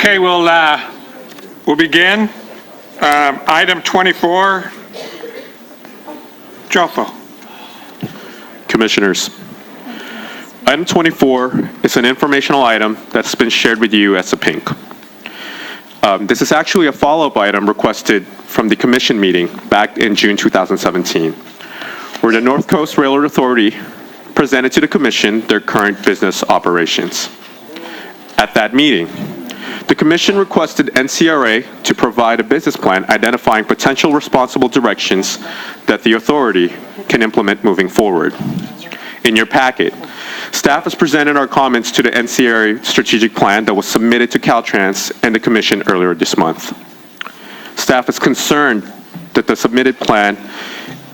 Okay, we'll begin. Item 24, Jofo. Commissioners, item 24 is an informational item that's been shared with you as a pink. This is actually a follow-up item requested from the commission meeting back in June 2017, where the North Coast Railroad Authority presented to the commission their current business operations. At that meeting, the commission requested NCRA to provide a business plan identifying potential responsible directions that the authority can implement moving forward. In your packet, staff has presented our comments to the NCRA strategic plan that was submitted to Caltrans and the commission earlier this month. Staff is concerned that the submitted plan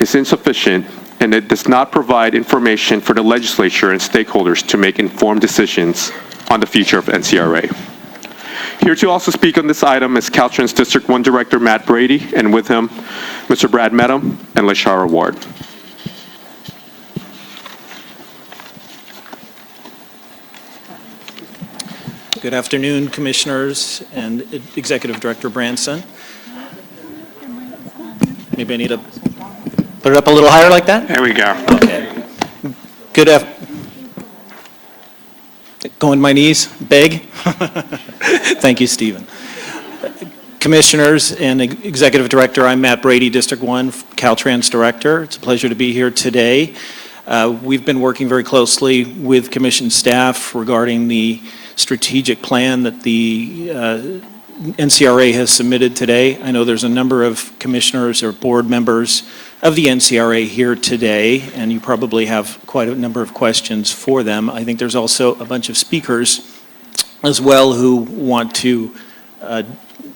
is insufficient and it does not provide information for the legislature and stakeholders to make informed decisions on the future of NCRA. Here to also speak on this item is Caltrans District 1 Director Matt Brady, and with him, Mr. Brad Medham and Lashara Ward. Good afternoon, Commissioners and Executive Director Branson. Maybe I need to put it up a little higher like that? There we go. Okay. Going to my knees, beg. Thank you, Stephen. Commissioners and Executive Director, I'm Matt Brady, District 1, Caltrans Director. It's a pleasure to be here today. We've been working very closely with Commission staff regarding the strategic plan that the NCRA has submitted today. I know there's a number of commissioners or board members of the NCRA here today, and you probably have quite a number of questions for them. I think there's also a bunch of speakers as well who want to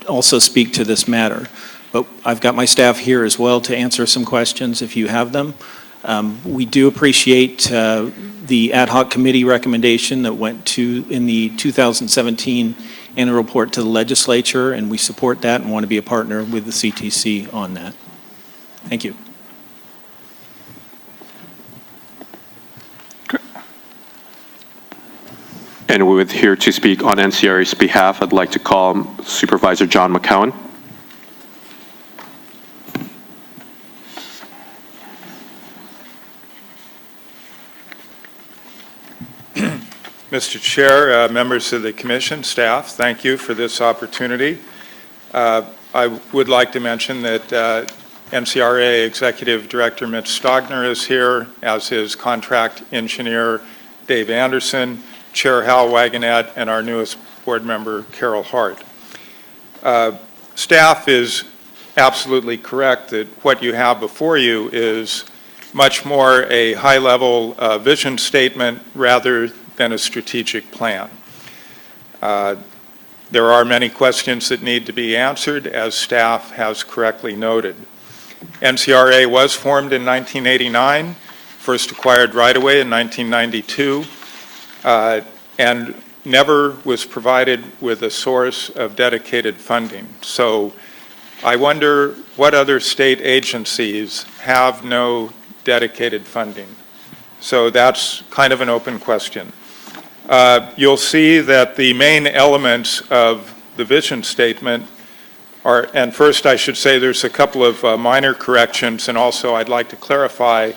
also speak to this matter. But I've got my staff here as well to answer some questions if you have them. We do appreciate the ad hoc committee recommendation that went to in the 2017 annual report to the legislature, and we support that and want to be a partner with the CTC on that. Thank you. And with here to speak on NCRA's behalf, I'd like to call Supervisor John McCowan. Mr. Chair, members of the Commission, staff, thank you for this opportunity. I would like to mention that NCRA Executive Director Mitch Stogner is here, as is Contract Engineer Dave Anderson, Chair Hal Wagonette, and our newest board member, Carol Hart. Staff is absolutely correct that what you have before you is much more a high-level vision statement rather than a strategic plan. There are many questions that need to be answered, as staff has correctly noted. NCRA was formed in 1989, first acquired right-of-way in 1992, and never was provided with a source of dedicated funding. So I wonder what other state agencies have no dedicated funding. So that's kind of an open question. You'll see that the main elements of the vision statement are, and first I should say there's a couple of minor corrections, and also I'd like to clarify,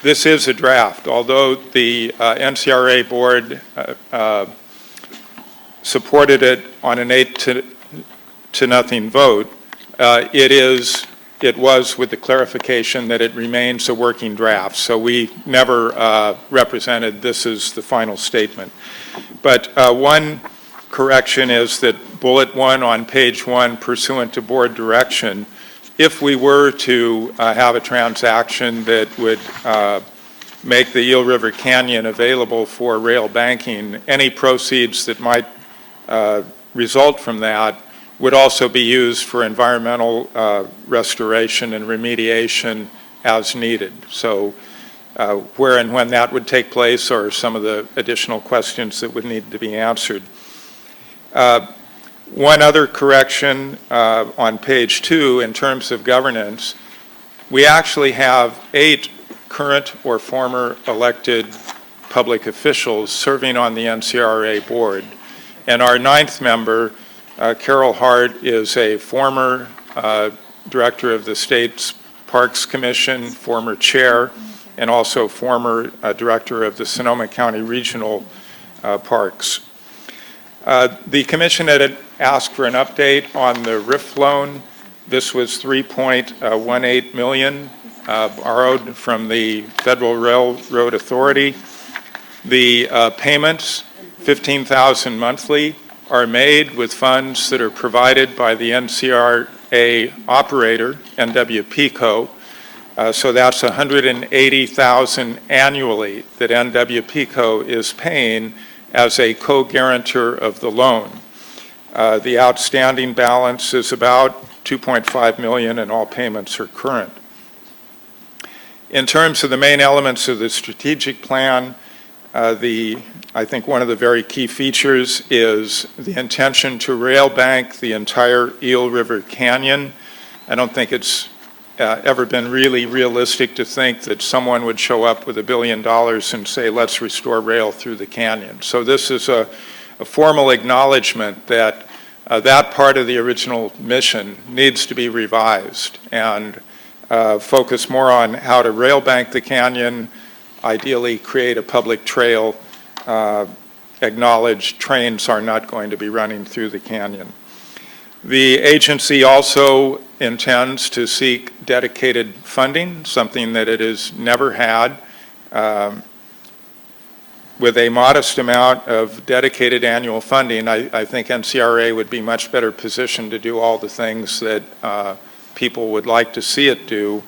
this is a draft. Although the NCRA board supported it on an 8-0 vote, it was with the clarification that it remains a working draft. So we never represented this as the final statement. But one correction is that bullet 1 on page 1, pursuant to board direction, if we were to have a transaction that would make the Eel River Canyon available for rail banking, any proceeds that might result from that would also be used for environmental restoration and remediation as needed. So where and when that would take place are some of the additional questions that would need to be answered. One other correction on page 2 in terms of governance, we actually have 8 current or former elected public officials serving on the NCRA board. And our 9th member Carol Hart is a former director of the state's Parks Commission, former chair, and also former director of the Sonoma County Regional Parks. The commission had asked for an update on the RIF loan. This was $3.18 million borrowed from the Federal Railroad Authority. The payments, $15,000 monthly, are made with funds that are provided by the NCRA operator, NWPCO. So that's $180,000 annually that NWPCO is paying as a co-guarantor of the loan. The outstanding balance is about $2.5 million, and all payments are current. In terms of the main elements of the strategic plan, I think one of the very key features is the intention to rail bank the entire Eel River Canyon. I don't think it's ever been really realistic to think that someone would show up with $1 billion and say, let's restore rail through the canyon. So this is a formal acknowledgement that that part of the original mission needs to be revised and focus more on how to rail bank the canyon, ideally create a public trail, acknowledge trains are not going to be running through the canyon. The agency also intends to seek dedicated funding, something that it has never had. With a modest amount of dedicated annual funding, I think NCRA would be much better positioned to do all the things that people would like to see it do.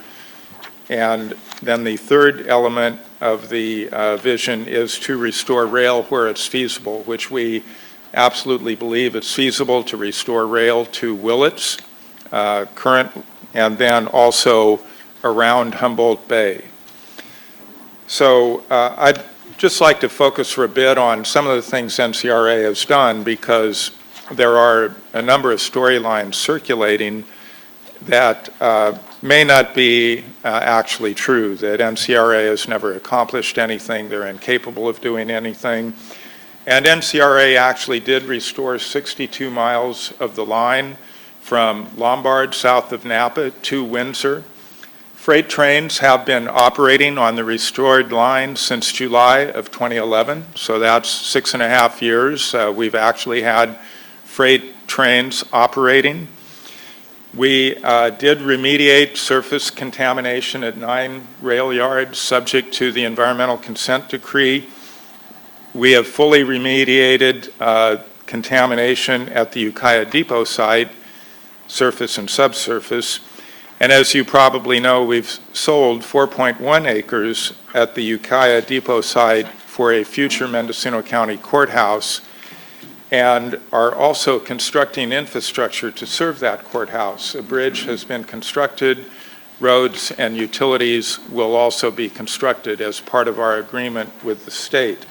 And then the third element of the vision is to restore rail where it's feasible, which we absolutely believe it's feasible to restore rail to Willits, current, and then also around Humboldt Bay. So I'd just like to focus for a bit on some of the things NCRA has done, because there are a number of storylines circulating that may not be actually true, that NCRA has never accomplished anything, they're incapable of doing anything. And NCRA actually did restore 62 miles of the line from Lombard, south of Napa, to Windsor. Freight trains have been operating on the restored line since July of 2011, so that's 6.5 years. We've actually had freight trains operating. We did remediate surface contamination at 9 rail yards subject to the environmental consent decree. We have fully remediated contamination at the Ukiah Depot site, surface and subsurface. And as you probably know, we've sold 4.1 acres at the Ukiah Depot site for a future Mendocino County courthouse, and are also constructing infrastructure to serve that courthouse. A bridge has been constructed, roads and utilities will also be constructed as part of our agreement with the state.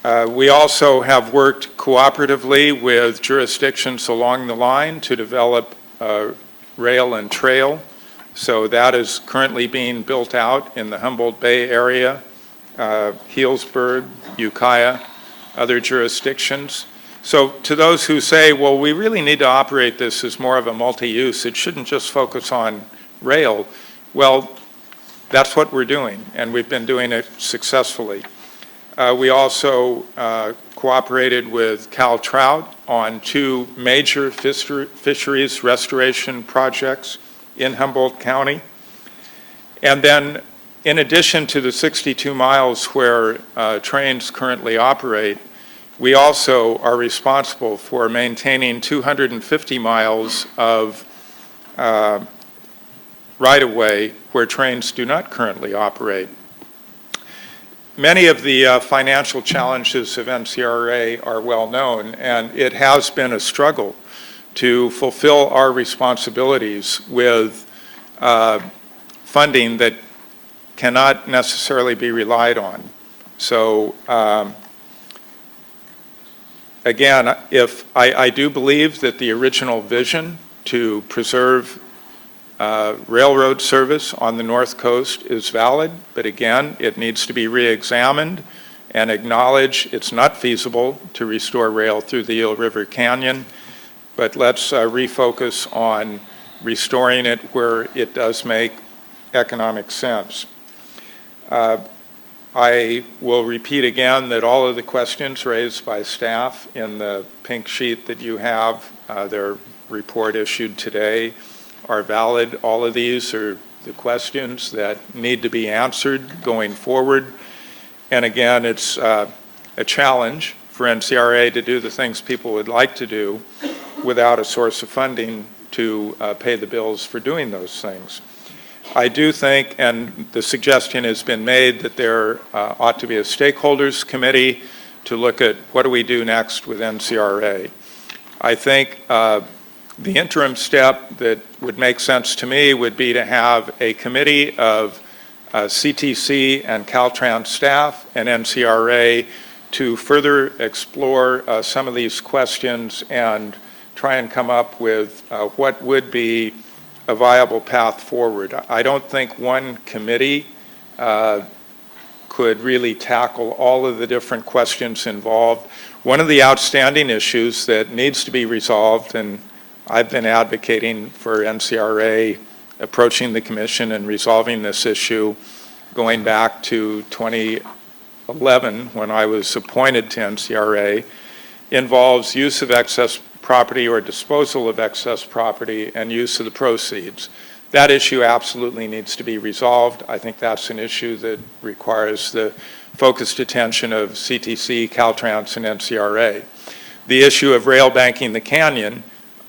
We also have worked cooperatively with jurisdictions along the line to develop rail and trail. So that is currently being built out in the Humboldt Bay area, Healdsburg, Ukiah, other jurisdictions. So to those who say, well, we really need to operate this as more of a multi-use, it shouldn't just focus on rail. Well, that's what we're doing, and we've been doing it successfully. We also cooperated with Cal Trout on 2 major fisheries restoration projects in Humboldt County. And then, in addition to the 62 miles where trains currently operate, we also are responsible for maintaining 250 miles of right-of-way where trains do not currently operate. Many of the financial challenges of NCRA are well known, and it has been a struggle to fulfill our responsibilities with funding that cannot necessarily be relied on. So again, if I do believe that the original vision to preserve railroad service on the North Coast is valid, but again, it needs to be re-examined and acknowledge it's not feasible to restore rail through the Eel River Canyon, but let's refocus on restoring it where it does make economic sense. I will repeat again that all of the questions raised by staff in the pink sheet that you have, their report issued today, are valid. All of these are the questions that need to be answered going forward. And again, it's a challenge for NCRA to do the things people would like to do without a source of funding to pay the bills for doing those things. I do think, and the suggestion has been made, that there ought to be a stakeholders committee to look at what do we do next with NCRA. I think the interim step that would make sense to me would be to have a committee of CTC and Caltrans staff and NCRA to further explore some of these questions and try and come up with what would be a viable path forward. I don't think one committee could really tackle all of the different questions involved. One of the outstanding issues that needs to be resolved, and I've been advocating for NCRA approaching the commission and resolving this issue going back to 2011 when I was appointed to NCRA, involves use of excess property or disposal of excess property and use of the proceeds. That issue absolutely needs to be resolved. I think that's an issue that requires the focused attention of CTC, Caltrans, and NCRA. The issue of rail banking the canyon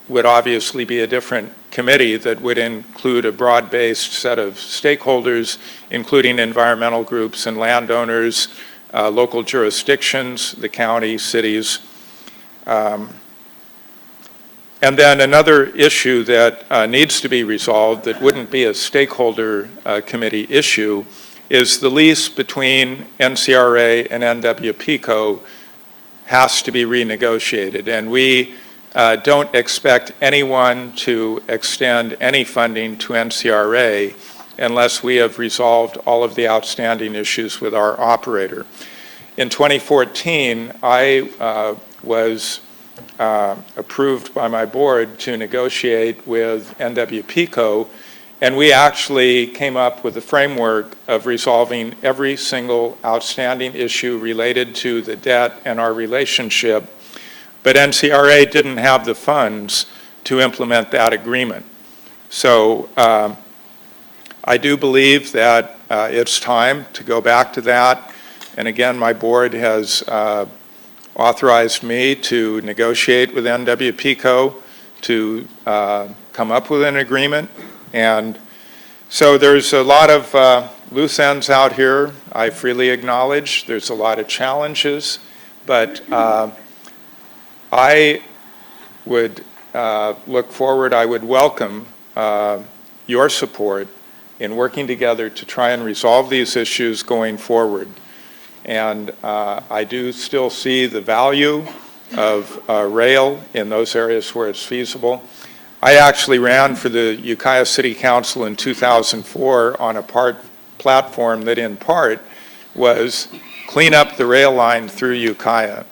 would obviously be a different committee that would include a broad-based set of stakeholders, including environmental groups and landowners, local jurisdictions, the county, cities. And then another issue that needs to be resolved that wouldn't be a stakeholder committee issue is the lease between NCRA and NWPCO has to be renegotiated. And we don't expect anyone to extend any funding to NCRA unless we have resolved all of the outstanding issues with our operator. In 2014, I was approved by my board to negotiate with NWPCO, and we actually came up with a framework of resolving every single outstanding issue related to the debt and our relationship, but NCRA didn't have the funds to implement that agreement. So I do believe that it's time to go back to that, and again, my board has authorized me to negotiate with NWPCO to come up with an agreement. And so there's a lot of loose ends out here. I freely acknowledge there's a lot of challenges, but I would look forward, I would welcome your support in working together to try and resolve these issues going forward. And I do still see the value of rail in those areas where it's feasible. I actually ran for the Ukiah City Council in 2004 on a platform that in part was clean up the rail line through Ukiah.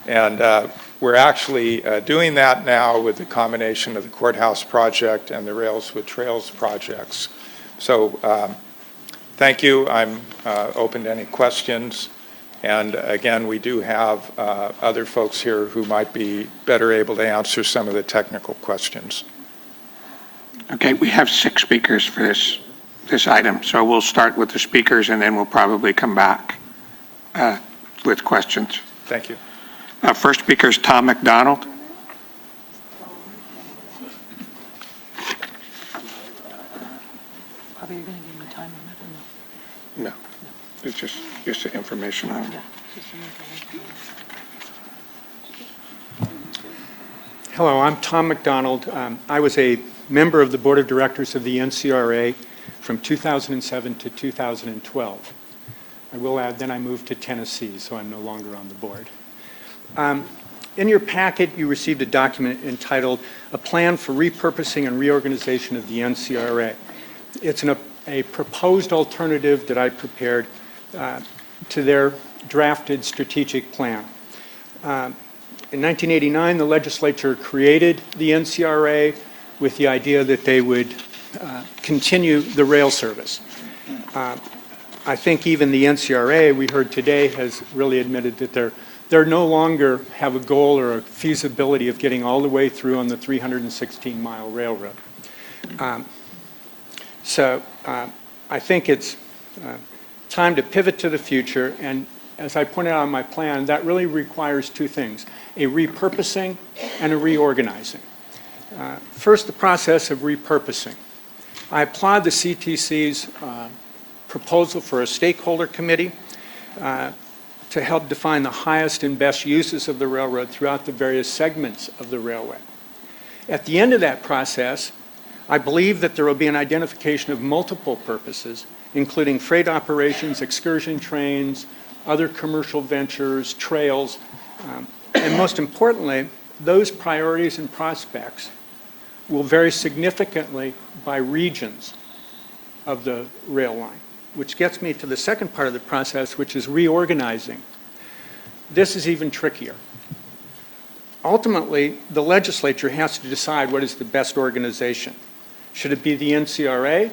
And we're actually doing that now with the combination of the courthouse project and the Rails with Trails projects. So thank you. I'm open to any questions. And again, we do have other folks here who might be better able to answer some of the technical questions. Okay, we have 6 speakers for this item, so we'll start with the speakers and then we'll probably come back with questions. Thank you. First speaker is Tom McDonald. Bobby, you're going to give me time on that or no? No, it's just the information on it. Yeah, just some information. Hello, I'm Tom McDonald. I was a member of the Board of Directors of the NCRA from 2007 to 2012. I will add, then I moved to Tennessee, so I'm no longer on the board. In your packet, you received a document entitled A Plan for Repurposing and Reorganization of the NCRA. It's a proposed alternative that I prepared to their drafted strategic plan. In 1989, the legislature created the NCRA with the idea that they would continue the rail service. I think even the NCRA, we heard today, has really admitted that they're no longer have a goal or a feasibility of getting all the way through on the 316-mile railroad. So I think it's time to pivot to the future, and as I pointed out in my plan, that really requires two things, a repurposing and a reorganizing. First, the process of repurposing. I applaud the CTC's proposal for a stakeholder committee to help define the highest and best uses of the railroad throughout the various segments of the railway. At the end of that process, I believe that there will be an identification of multiple purposes, including freight operations, excursion trains, other commercial ventures, trails, and most importantly, those priorities and prospects will vary significantly by regions of the rail line, which gets me to the second part of the process, which is reorganizing. This is even trickier. Ultimately, the legislature has to decide what is the best organization. Should it be the NCRA?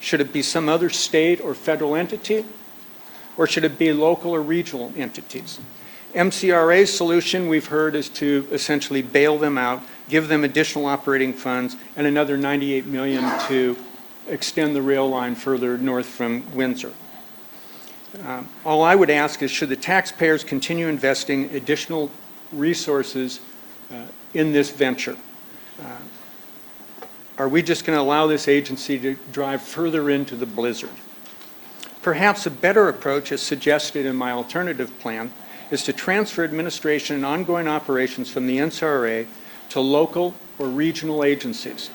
Should it be some other state or federal entity? Or should it be local or regional entities? MCRA's solution, we've heard, is to essentially bail them out, give them additional operating funds, and another $98 million to extend the rail line further north from Windsor. All I would ask is, should the taxpayers continue investing additional resources in this venture? Are we just going to allow this agency to drive further into the blizzard? Perhaps a better approach, as suggested in my alternative plan, is to transfer administration and ongoing operations from the NCRA to local or regional agencies.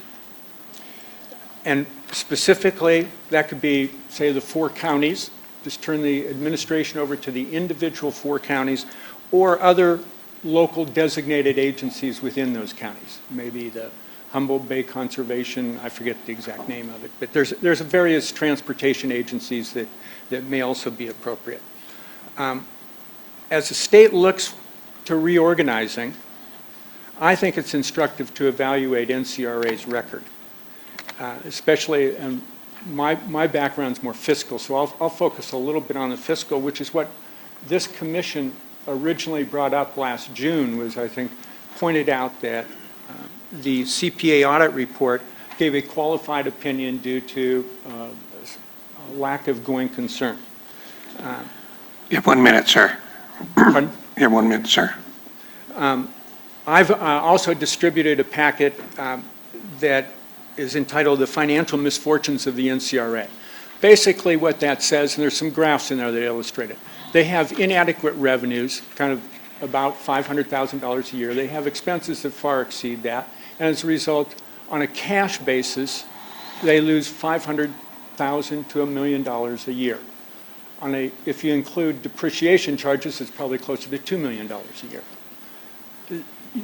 And specifically, that could be, say, the 4 counties, just turn the administration over to the individual 4 counties, or other local designated agencies within those counties, maybe the Humboldt Bay Conservation, I forget the exact name of it, but there's various transportation agencies that may also be appropriate. As the state looks to reorganizing, I think it's instructive to evaluate NCRA's record, especially, and my background's more fiscal, so I'll focus a little bit on the fiscal, which is what this commission originally brought up last June, was, I think, pointed out that the CPA audit report gave a qualified opinion due to a lack of going concern. You have 1 minute, sir. Pardon? You have 1 minute, sir. I've also distributed a packet that is entitled The Financial Misfortunes of the NCRA. Basically what that says, and there's some graphs in there that illustrate it, they have inadequate revenues, kind of about $500,000 a year. They have expenses that far exceed that, and as a result, on a cash basis, they lose $500,000 to $1 million a year. If you include depreciation charges, it's probably closer to $2 million a year.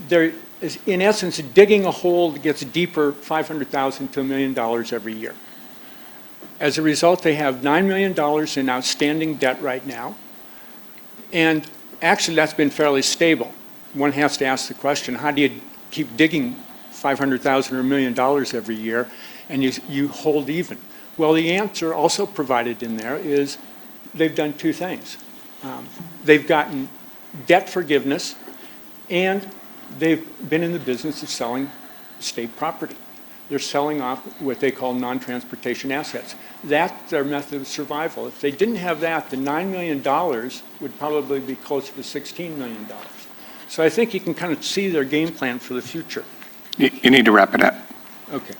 They're, in essence, digging a hole that gets deeper, $500,000 to $1 million every year. As a result, they have $9 million in outstanding debt right now, and actually that's been fairly stable. One has to ask the question, how do you keep digging $500,000 or $1 million every year and you hold even? Well, the answer also provided in there is they've done 2 things. They've gotten debt forgiveness, and they've been in the business of selling state property. They're selling off what they call non-transportation assets. That's their method of survival. If they didn't have that, the $9 million would probably be closer to $16 million. So I think you can kind of see their game plan for the future. You need to wrap it up. Okay.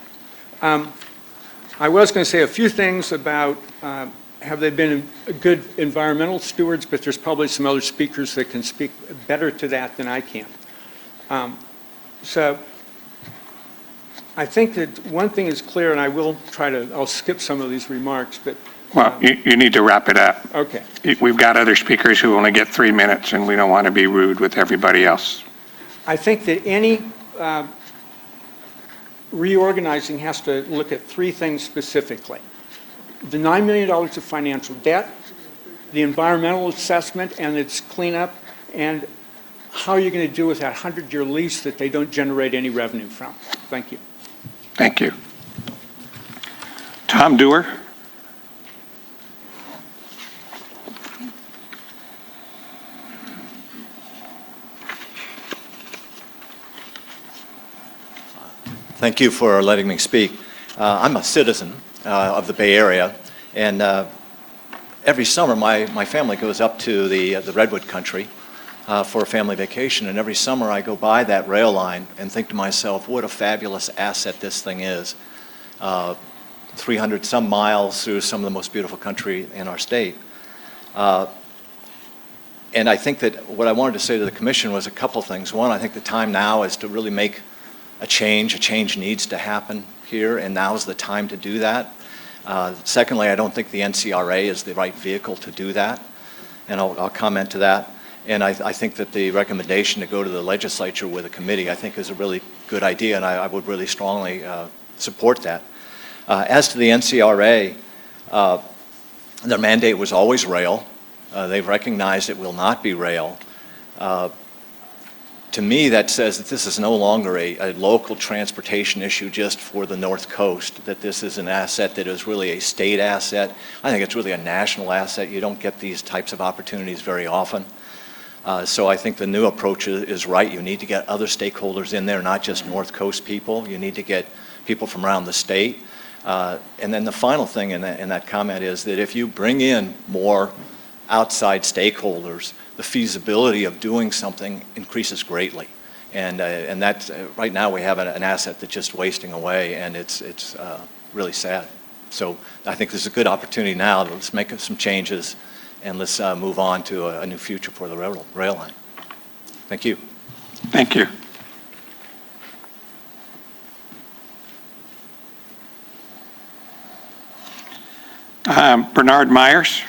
I was going to say a few things about have they been good environmental stewards, but there's probably some other speakers that can speak better to that than I can. So I think that one thing is clear, and I'll skip some of these remarks, but. Well, you need to wrap it up. Okay. We've got other speakers who only get 3 minutes, and we don't want to be rude with everybody else. I think that any reorganizing has to look at 3 things specifically. The $9 million of financial debt, the environmental assessment and its cleanup, and how you're going to do with that 100-year lease that they don't generate any revenue from. Thank you. Thank you. Tom Dewar? Thank you for letting me speak. I'm a citizen of the Bay Area, and every summer my family goes up to the Redwood Country for a family vacation, and every summer I go by that rail line and think to myself, what a fabulous asset this thing is. 300 some miles through some of the most beautiful country in our state. And I think that what I wanted to say to the Commission was a couple things. One, I think the time now is to really make a change. A change needs to happen here, and now is the time to do that. Secondly, I don't think the NCRA is the right vehicle to do that, and I'll comment to that. And I think that the recommendation to go to the legislature with a committee, I think, is a really good idea, and I would really strongly support that. As to the NCRA, their mandate was always rail. They've recognized it will not be rail. To me, that says that this is no longer a local transportation issue just for the North Coast, that this is an asset that is really a state asset. I think it's really a national asset. You don't get these types of opportunities very often. So I think the new approach is right. You need to get other stakeholders in there, not just North Coast people. You need to get people from around the state. And then the final thing in that comment is that if you bring in more outside stakeholders, the feasibility of doing something increases greatly. And that's, right now we have an asset that's just wasting away, and it's really sad. So I think there's a good opportunity now. Let's make some changes, and let's move on to a new future for the rail line. Thank you. Thank you. Bernard Myers?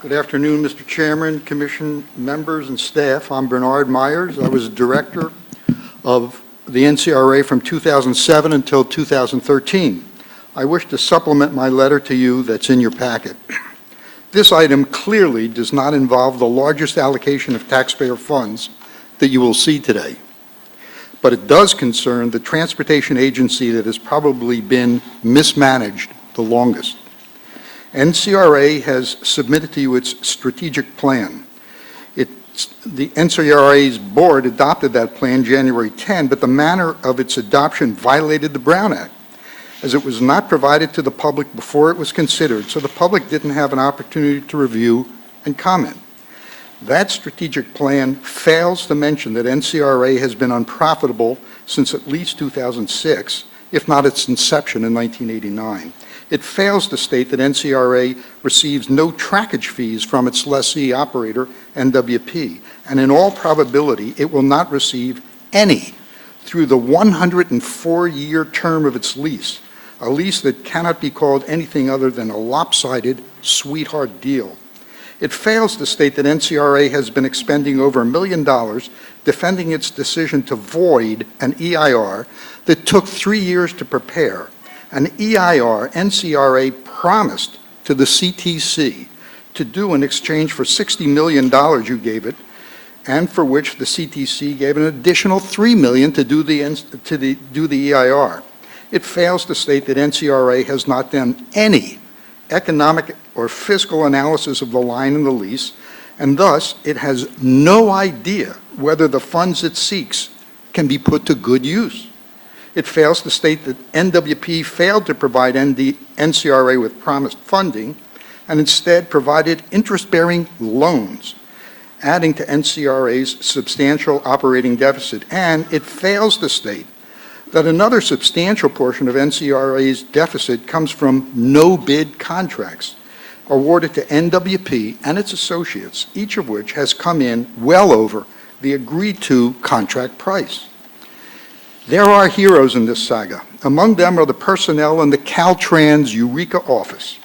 Good afternoon, Mr. Chairman, Commission members, and staff. I'm Bernard Myers. I was director of the NCRA from 2007 until 2013. I wish to supplement my letter to you that's in your packet. This item clearly does not involve the largest allocation of taxpayer funds that you will see today, but it does concern the transportation agency that has probably been mismanaged the longest. NCRA has submitted to you its strategic plan. The NCRA's board adopted that plan January 10, but the manner of its adoption violated the Brown Act, as it was not provided to the public before it was considered, so the public didn't have an opportunity to review and comment. That strategic plan fails to mention that NCRA has been unprofitable since at least 2006, if not its inception in 1989. It fails to state that NCRA receives no trackage fees from its lessee operator, NWP, and in all probability, it will not receive any through the 104-year term of its lease, a lease that cannot be called anything other than a lopsided sweetheart deal. It fails to state that NCRA has been expending over $1 million defending its decision to void an EIR that took 3 years to prepare. An EIR NCRA promised to the CTC to do in exchange for $60 million you gave it, and for which the CTC gave an additional $3 million to do the EIR. It fails to state that NCRA has not done any economic or fiscal analysis of the line in the lease, and thus it has no idea whether the funds it seeks can be put to good use. It fails to state that NWP failed to provide NCRA with promised funding and instead provided interest-bearing loans, adding to NCRA's substantial operating deficit. And it fails to state that another substantial portion of NCRA's deficit comes from no-bid contracts awarded to NWP and its associates, each of which has come in well over the agreed-to contract price. There are heroes in this saga. Among them are the personnel in the Caltrans Eureka office.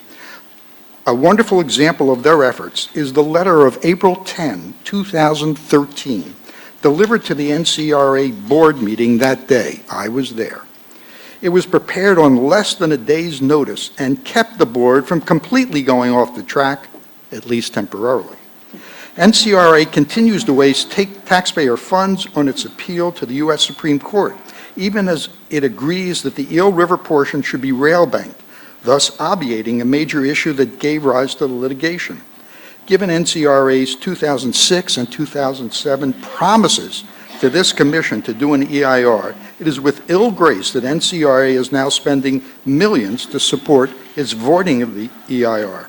A wonderful example of their efforts is the letter of April 10, 2013, delivered to the NCRA board meeting that day. I was there. It was prepared on less than a day's notice and kept the board from completely going off the track, at least temporarily. NCRA continues to waste taxpayer funds on its appeal to the U.S. Supreme Court, even as it agrees that the Eel River portion should be rail banked, thus obviating a major issue that gave rise to the litigation. Given NCRA's 2006 and 2007 promises to this commission to do an EIR, it is with ill grace that NCRA is now spending millions to support its voiding of the EIR.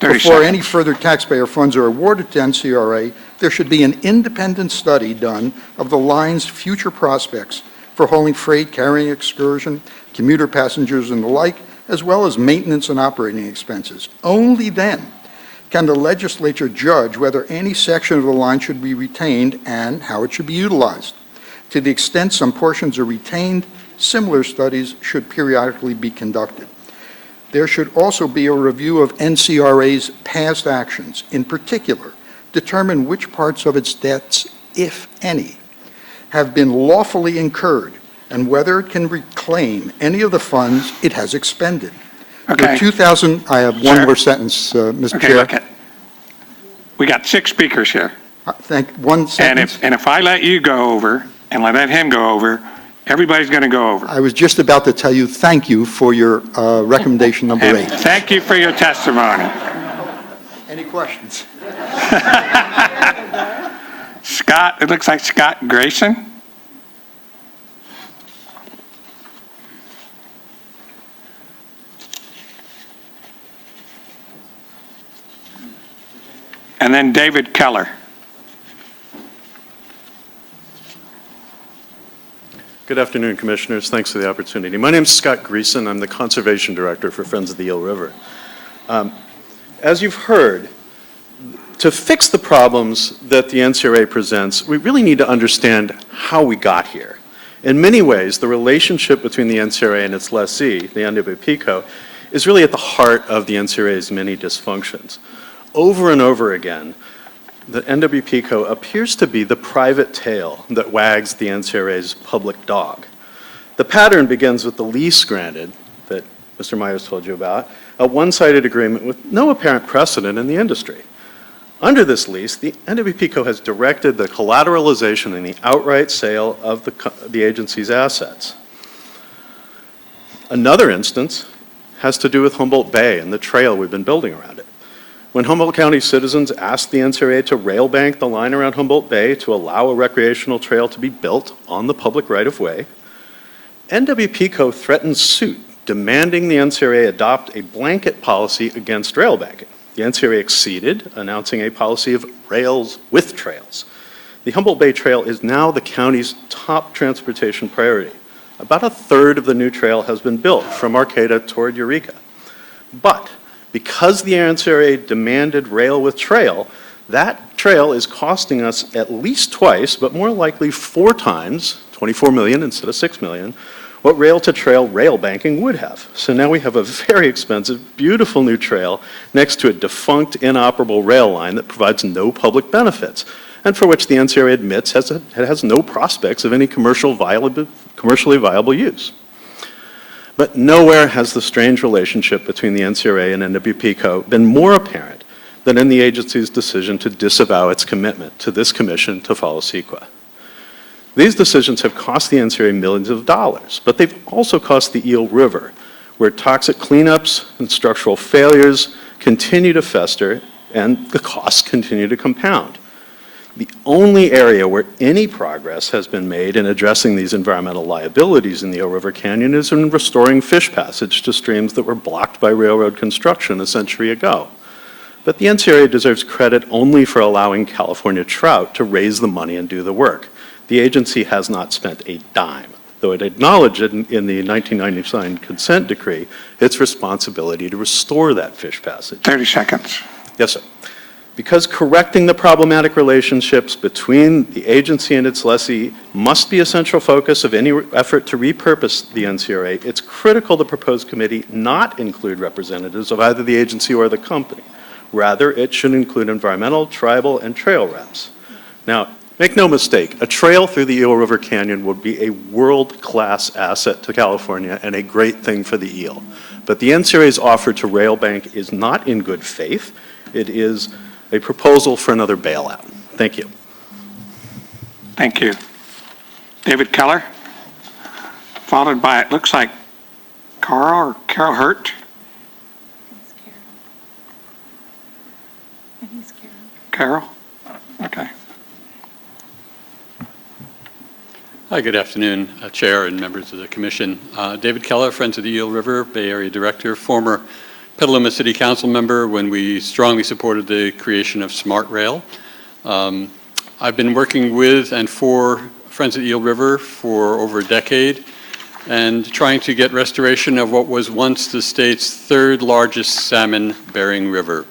30 Before seconds. any further taxpayer funds are awarded to NCRA, there should be an independent study done of the line's future prospects for hauling freight, carrying excursion, commuter passengers, and the like, as well as maintenance and operating expenses. Only then can the legislature judge whether any section of the line should be retained and how it should be utilized. To the extent some portions are retained, similar studies should periodically be conducted. There should also be a review of NCRA's past actions. In particular, determine which parts of its debts, if any, have been lawfully incurred and whether it can reclaim any of the funds it has expended. Okay. I have one Sir? more sentence, Mr. Okay, Chair. look at, we got 6 speakers here. One And sentence. if I let you go over and let him go over, everybody's going to go over. I was just about to tell you, thank you for your recommendation number And 8. thank you for your testimony. Any questions? Scott, it looks like Scott Grayson. And then David Keller. Good afternoon, Commissioners. Thanks for the opportunity. My name is Scott Greason. I'm the Conservation Director for Friends of the Eel River. As you've heard, to fix the problems that the NCRA presents, we really need to understand how we got here. In many ways, the relationship between the NCRA and its lessee, the NWPCO, is really at the heart of the NCRA's many dysfunctions. Over and over again, the NWPCO appears to be the private tail that wags the NCRA's public dog. The pattern begins with the lease granted that Mr. Myers told you about, a one-sided agreement with no apparent precedent in the industry. Under this lease, the NWPCO has directed the collateralization and the outright sale of the agency's assets. Another instance has to do with Humboldt Bay and the trail we've been building around it. When Humboldt County citizens asked the NCRA to rail bank the line around Humboldt Bay to allow a recreational trail to be built on the public right-of-way, NWPCO threatened suit, demanding the NCRA adopt a blanket policy against rail banking. The NCRA acceded, announcing a policy of rails with trails. The Humboldt Bay Trail is now the county's top transportation priority. About a third of the new trail has been built from Arcata toward Eureka. But because the NCRA demanded rail with trail, that trail is costing us at least twice, but more likely 4 times, 24 million instead of 6 million, what rail-to-trail rail banking would have. So now we have a very expensive, beautiful new trail next to a defunct, inoperable rail line that provides no public benefits, and for which the NCRA admits it has no prospects of any commercially viable use. But nowhere has the strange relationship between the NCRA and NWPCO been more apparent than in the agency's decision to disavow its commitment to this commission to follow CEQA. These decisions have cost the NCRA millions of dollars, but they've also cost the Eel River, where toxic cleanups and structural failures continue to fester and the costs continue to compound. The only area where any progress has been made in addressing these environmental liabilities in the Eel River Canyon is in restoring fish passage to streams that were blocked by railroad construction a century ago. But the NCRA deserves credit only for allowing California trout to raise the money and do the work. The agency has not spent a dime, though it acknowledged in the 1999 consent decree its responsibility to restore that fish passage. 30 seconds. Yes, sir. Because correcting the problematic relationships between the agency and its lessee must be a central focus of any effort to repurpose the NCRA, it's critical the proposed committee not include representatives of either the agency or the company. Rather, it should include environmental, tribal, and trail reps. Now, Make no mistake, a trail through the Eel River Canyon would be a world-class asset to California and a great thing for the eel. But the NCRA's offer to Railbank is not in good faith. It is a proposal for another bailout. Thank you. Thank you. David Keller, followed by, it looks like Carl Hurt. And he's Karen. Carol? Okay. Hi, good afternoon, Chair and members of the Commission. David Keller, Friends of the Eel River, Bay Area Director, former Petaluma City Council member when we strongly supported the creation of Smart Rail. I've been working with and for Friends of the Eel River for over a decade and trying to get restoration of what was once the state's third largest salmon-bearing river.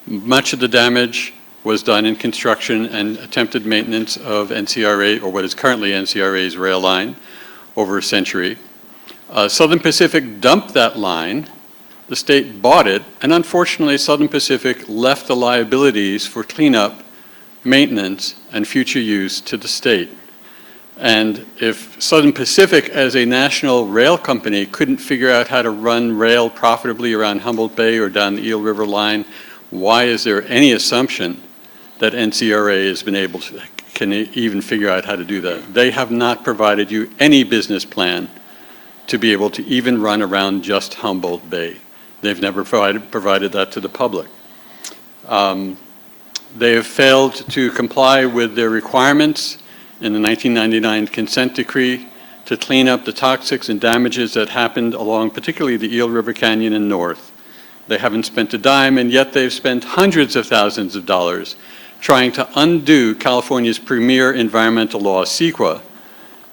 Much of the damage was done in construction and attempted maintenance of NCRA, or what is currently NCRA's rail line, over a century. Southern Pacific dumped that line, the state bought it, and unfortunately Southern Pacific left the liabilities for cleanup, maintenance, and future use to the state. And if Southern Pacific as a national rail company couldn't figure out how to run rail profitably around Humboldt Bay or down the Eel River line, why is there any assumption that NCRA has been able to, can even figure out how to do that? They have not provided you any business plan to be able to even run around just Humboldt Bay. They've never provided that to the public. They have failed to comply with their requirements in the 1999 consent decree to clean up the toxics and damages that happened along particularly the Eel River Canyon and north. They haven't spent a dime, and yet they've spent hundreds of thousands of dollars trying to undo California's premier environmental law, CEQA,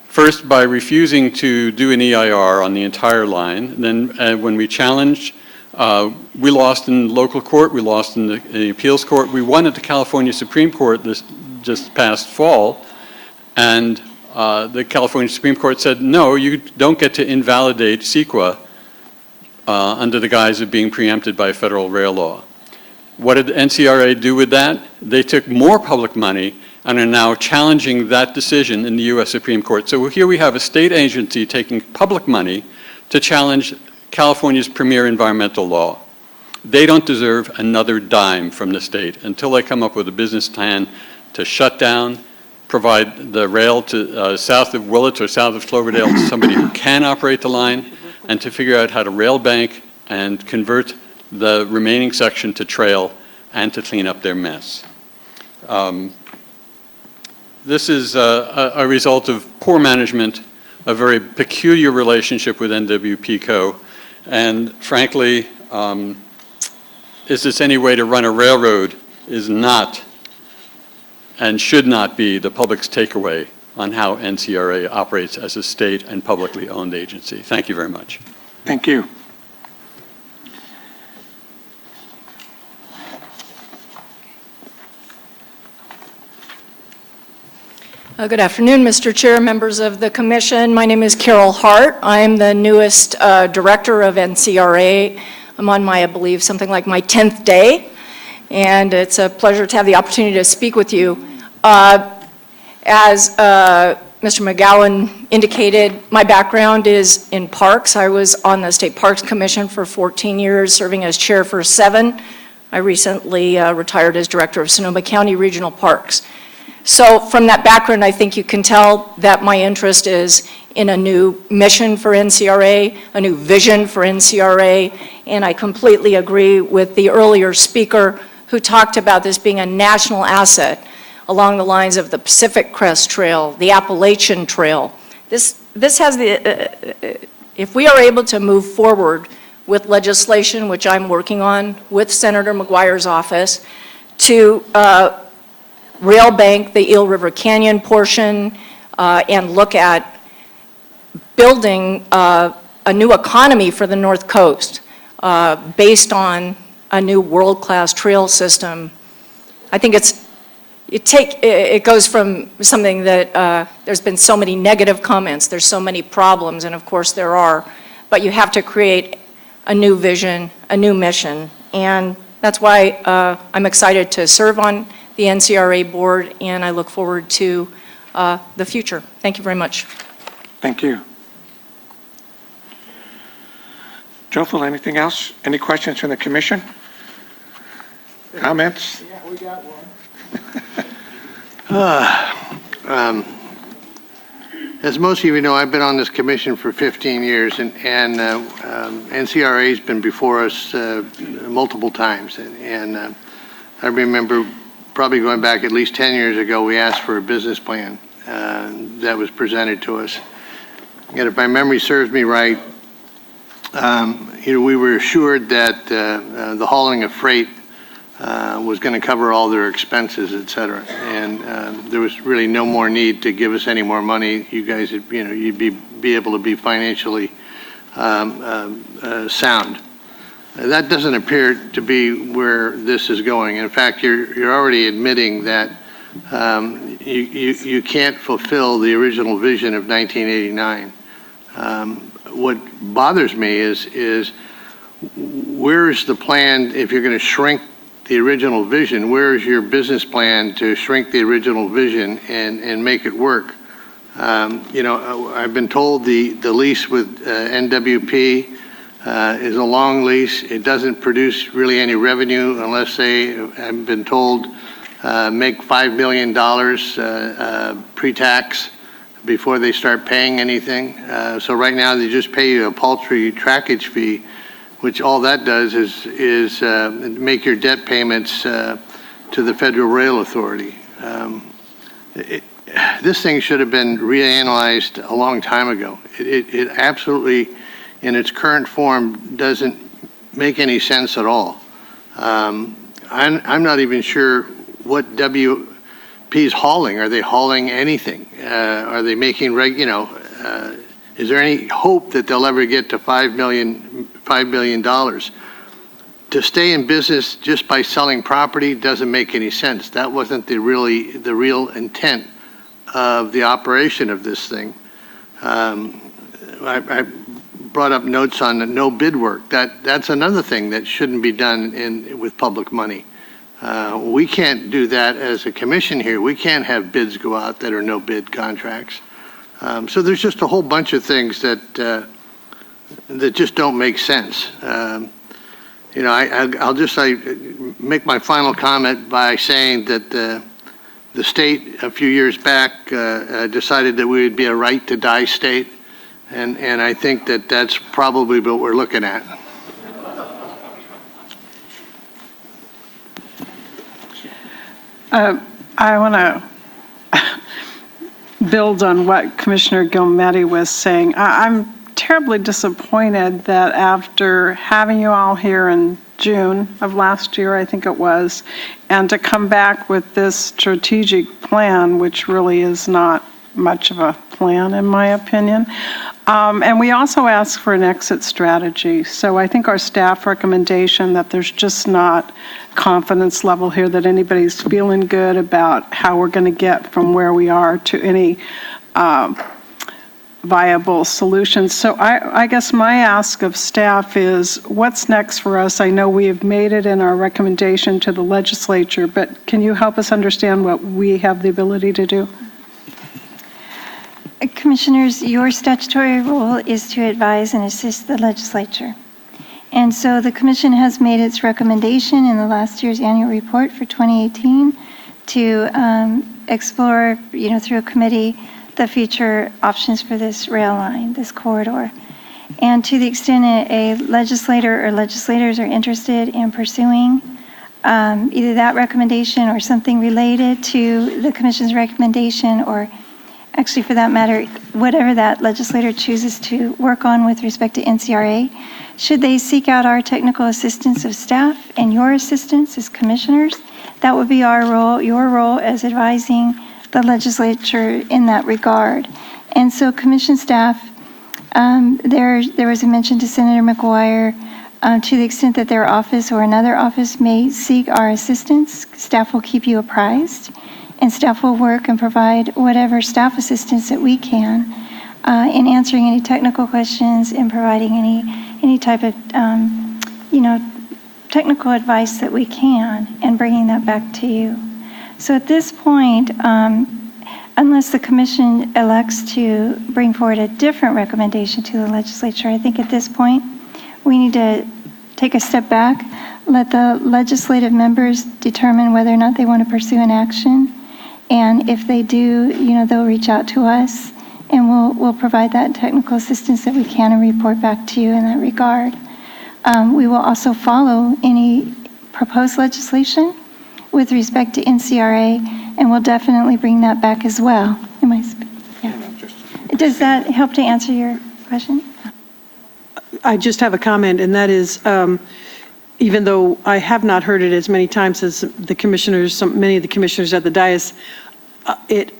first by refusing to do an EIR on the entire line. Then when we challenged, we lost in local court, we lost in the appeals court, we won at the California Supreme Court just past fall, and the California Supreme Court said, no, you don't get to invalidate CEQA under the guise of being preempted by federal rail law. What did the NCRA do with that? They took more public money and are now challenging that decision in the U.S. Supreme Court. So here we have a state agency taking public money to challenge California's premier environmental law. They don't deserve another dime from the state until they come up with a business plan to shut down, provide the rail to south of Willits or south of Cloverdale to somebody who can operate the line, and to figure out how to rail bank and convert the remaining section to trail and to clean up their mess. This is a result of poor management, a very peculiar relationship with NWPCO, and frankly, is this any way to run a railroad is not and should not be the public's takeaway on how NCRA operates as a state and publicly owned agency. Thank you very much. Thank you. Good afternoon, Mr. Chair, members of the Commission. My name is Carol Hart. I'm the newest director of NCRA. I'm on my, I believe, something like my 10th day, and it's a pleasure to have the opportunity to speak with you. As Mr. McGowan indicated, my background is in parks. I was on the State Parks Commission for 14 years, serving as chair for 7. I recently retired as director of Sonoma County Regional Parks. So from that background, I think you can tell that my interest is in a new mission for NCRA, a new vision for NCRA, and I completely agree with the earlier speaker who talked about this being a national asset along the lines of the Pacific Crest Trail, the Appalachian Trail. This has the, if we are able to move forward with legislation, which I'm working on with Senator McGuire's office, to rail bank the Eel River Canyon portion and look at building a new economy for the North Coast based on a new world-class trail system. I think it goes from something that there's been so many negative comments, there's so many problems, and of course there are, but you have to create a new vision, a new mission, and that's why I'm excited to serve on the NCRA board, and I look forward to the future. Thank you very much. Thank you. Jofel, anything else? Any questions from the commission? Comments? Yeah, we got one. As most of you know, I've been on this commission for 15 years, and NCRA's been before us multiple times. And I remember probably going back at least 10 years ago, we asked for a business plan that was presented to us. And if my memory serves me right, we were assured that the hauling of freight was going to cover all their expenses, et cetera. And there was really no more need to give us any more money. You guys, you'd be able to be financially sound. That doesn't appear to be where this is going. In fact, you're already admitting that you can't fulfill the original vision of 1989. What bothers me is where's the plan if you're going to shrink the original vision? Where's your business plan to shrink the original vision and make it work? I've been told the lease with NWP is a long lease. It doesn't produce really any revenue unless they, I've been told, make $5 million pre-tax before they start paying anything. So right now they just pay you a paltry trackage fee, which all that does is make your debt payments to the Federal Rail Authority. This thing should have been reanalyzed a long time ago. It absolutely, in its current form, doesn't make any sense at all. I'm not even sure what WP's hauling. Are they hauling anything? Are they making is there any hope that they'll ever get to $5 billion? To stay in business just by selling property doesn't make any sense. That wasn't the real intent of the operation of this thing. I brought up notes on the no bid work. That's another thing that shouldn't be done with public money. We can't do that as a commission here. We can't have bids go out that are no bid contracts. So there's just a whole bunch of things that just don't make sense. I'll just make my final comment by saying that the state a few years back decided that we would be a right to die state, and I think that that's probably what we're looking at. I want to build on what Commissioner Gilmetti was saying. I'm terribly disappointed that after having you all here in June of last year, I think it was, and to come back with this strategic plan, which really is not much of a plan, in my opinion. And we also asked for an exit strategy. So I think our staff recommendation that there's just not confidence level here that anybody's feeling good about how we're going to get from where we are to any viable solutions. So I guess my ask of staff is, what's next for us? I know we have made it in our recommendation to the legislature, but can you help us understand what we have the ability to do? Commissioners, your statutory role is to advise and assist the legislature. And so the commission has made its recommendation in the last year's annual report for 2018 to explore, through a committee, the future options for this rail line, this corridor. And to the extent a legislator or legislators are interested in pursuing either that recommendation or something related to the commission's recommendation, or actually for that matter, whatever that legislator chooses to work on with respect to NCRA, should they seek out our technical assistance of staff and your assistance as commissioners, that would be our role, your role as advising the legislature in that regard. And so commission staff, there was a mention to Senator McGuire, to the extent that their office or another office may seek our assistance, staff will keep you apprised, and staff will work and provide whatever staff assistance that we can in answering any technical questions, in providing any type of technical advice that we can, and bringing that back to you. So at this point, unless the commission elects to bring forward a different recommendation to the legislature, I think at this point, we need to take a step back, let the legislative members determine whether or not they want to pursue an action. And if they do, they'll reach out to us, and we'll provide that technical assistance that we can and report back to you in that regard. We will also follow any proposed legislation with respect to NCRA, and we'll definitely bring that back as well. Does that help to answer your question? I just have a comment, and that is, even though I have not heard it as many times as the commissioners, many of the commissioners at the dais,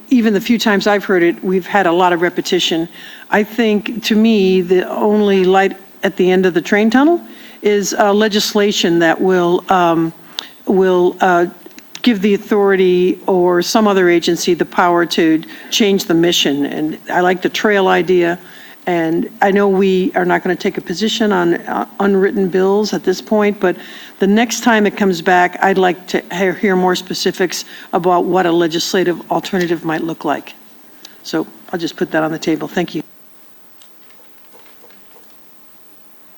even the few times I've heard it, we've had a lot of repetition. I think, to me, the only light at the end of the train tunnel is legislation that will give the authority or some other agency the power to change the mission. And I like the trail idea. And I know we are not going to take a position on unwritten bills at this point, but the next time it comes back, I'd like to hear more specifics about what a legislative alternative might look like. So I'll just put that on the table. Thank you.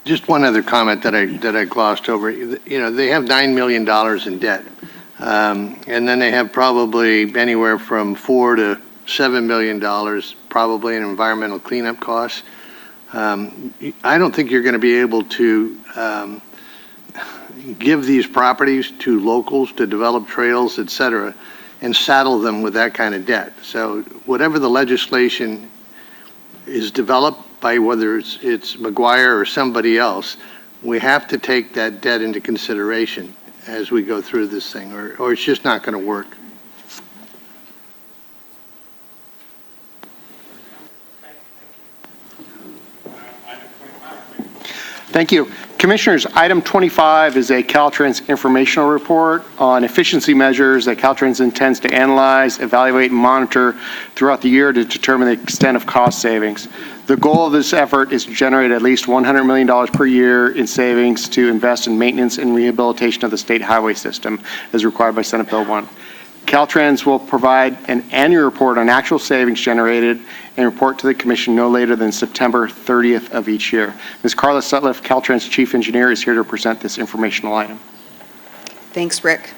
Just one other comment that I glossed over. They have $9 million in debt, and then they have probably anywhere from $4 to $7 million probably in environmental cleanup costs. I don't think you're going to be able to give these properties to locals to develop trails, et cetera, and saddle them with that kind of debt. So whatever the legislation is developed by, whether it's McGuire or somebody else, we have to take that debt into consideration as we go through this thing, or it's just not going to work. Thank you. Commissioners, item 25 is a Caltrans informational report on efficiency measures that Caltrans intends to analyze, evaluate, and monitor throughout the year to determine the extent of cost savings. The goal of this effort is to generate at least $100 million per year in savings to invest in maintenance and rehabilitation of the state highway system as required by Senate Bill 1. Caltrans will provide an annual report on actual savings generated and report to the Commission no later than September 30th of each year. Ms. Carla Sutliff, Caltrans Chief Engineer, is here to present this informational item. Thanks, Rick.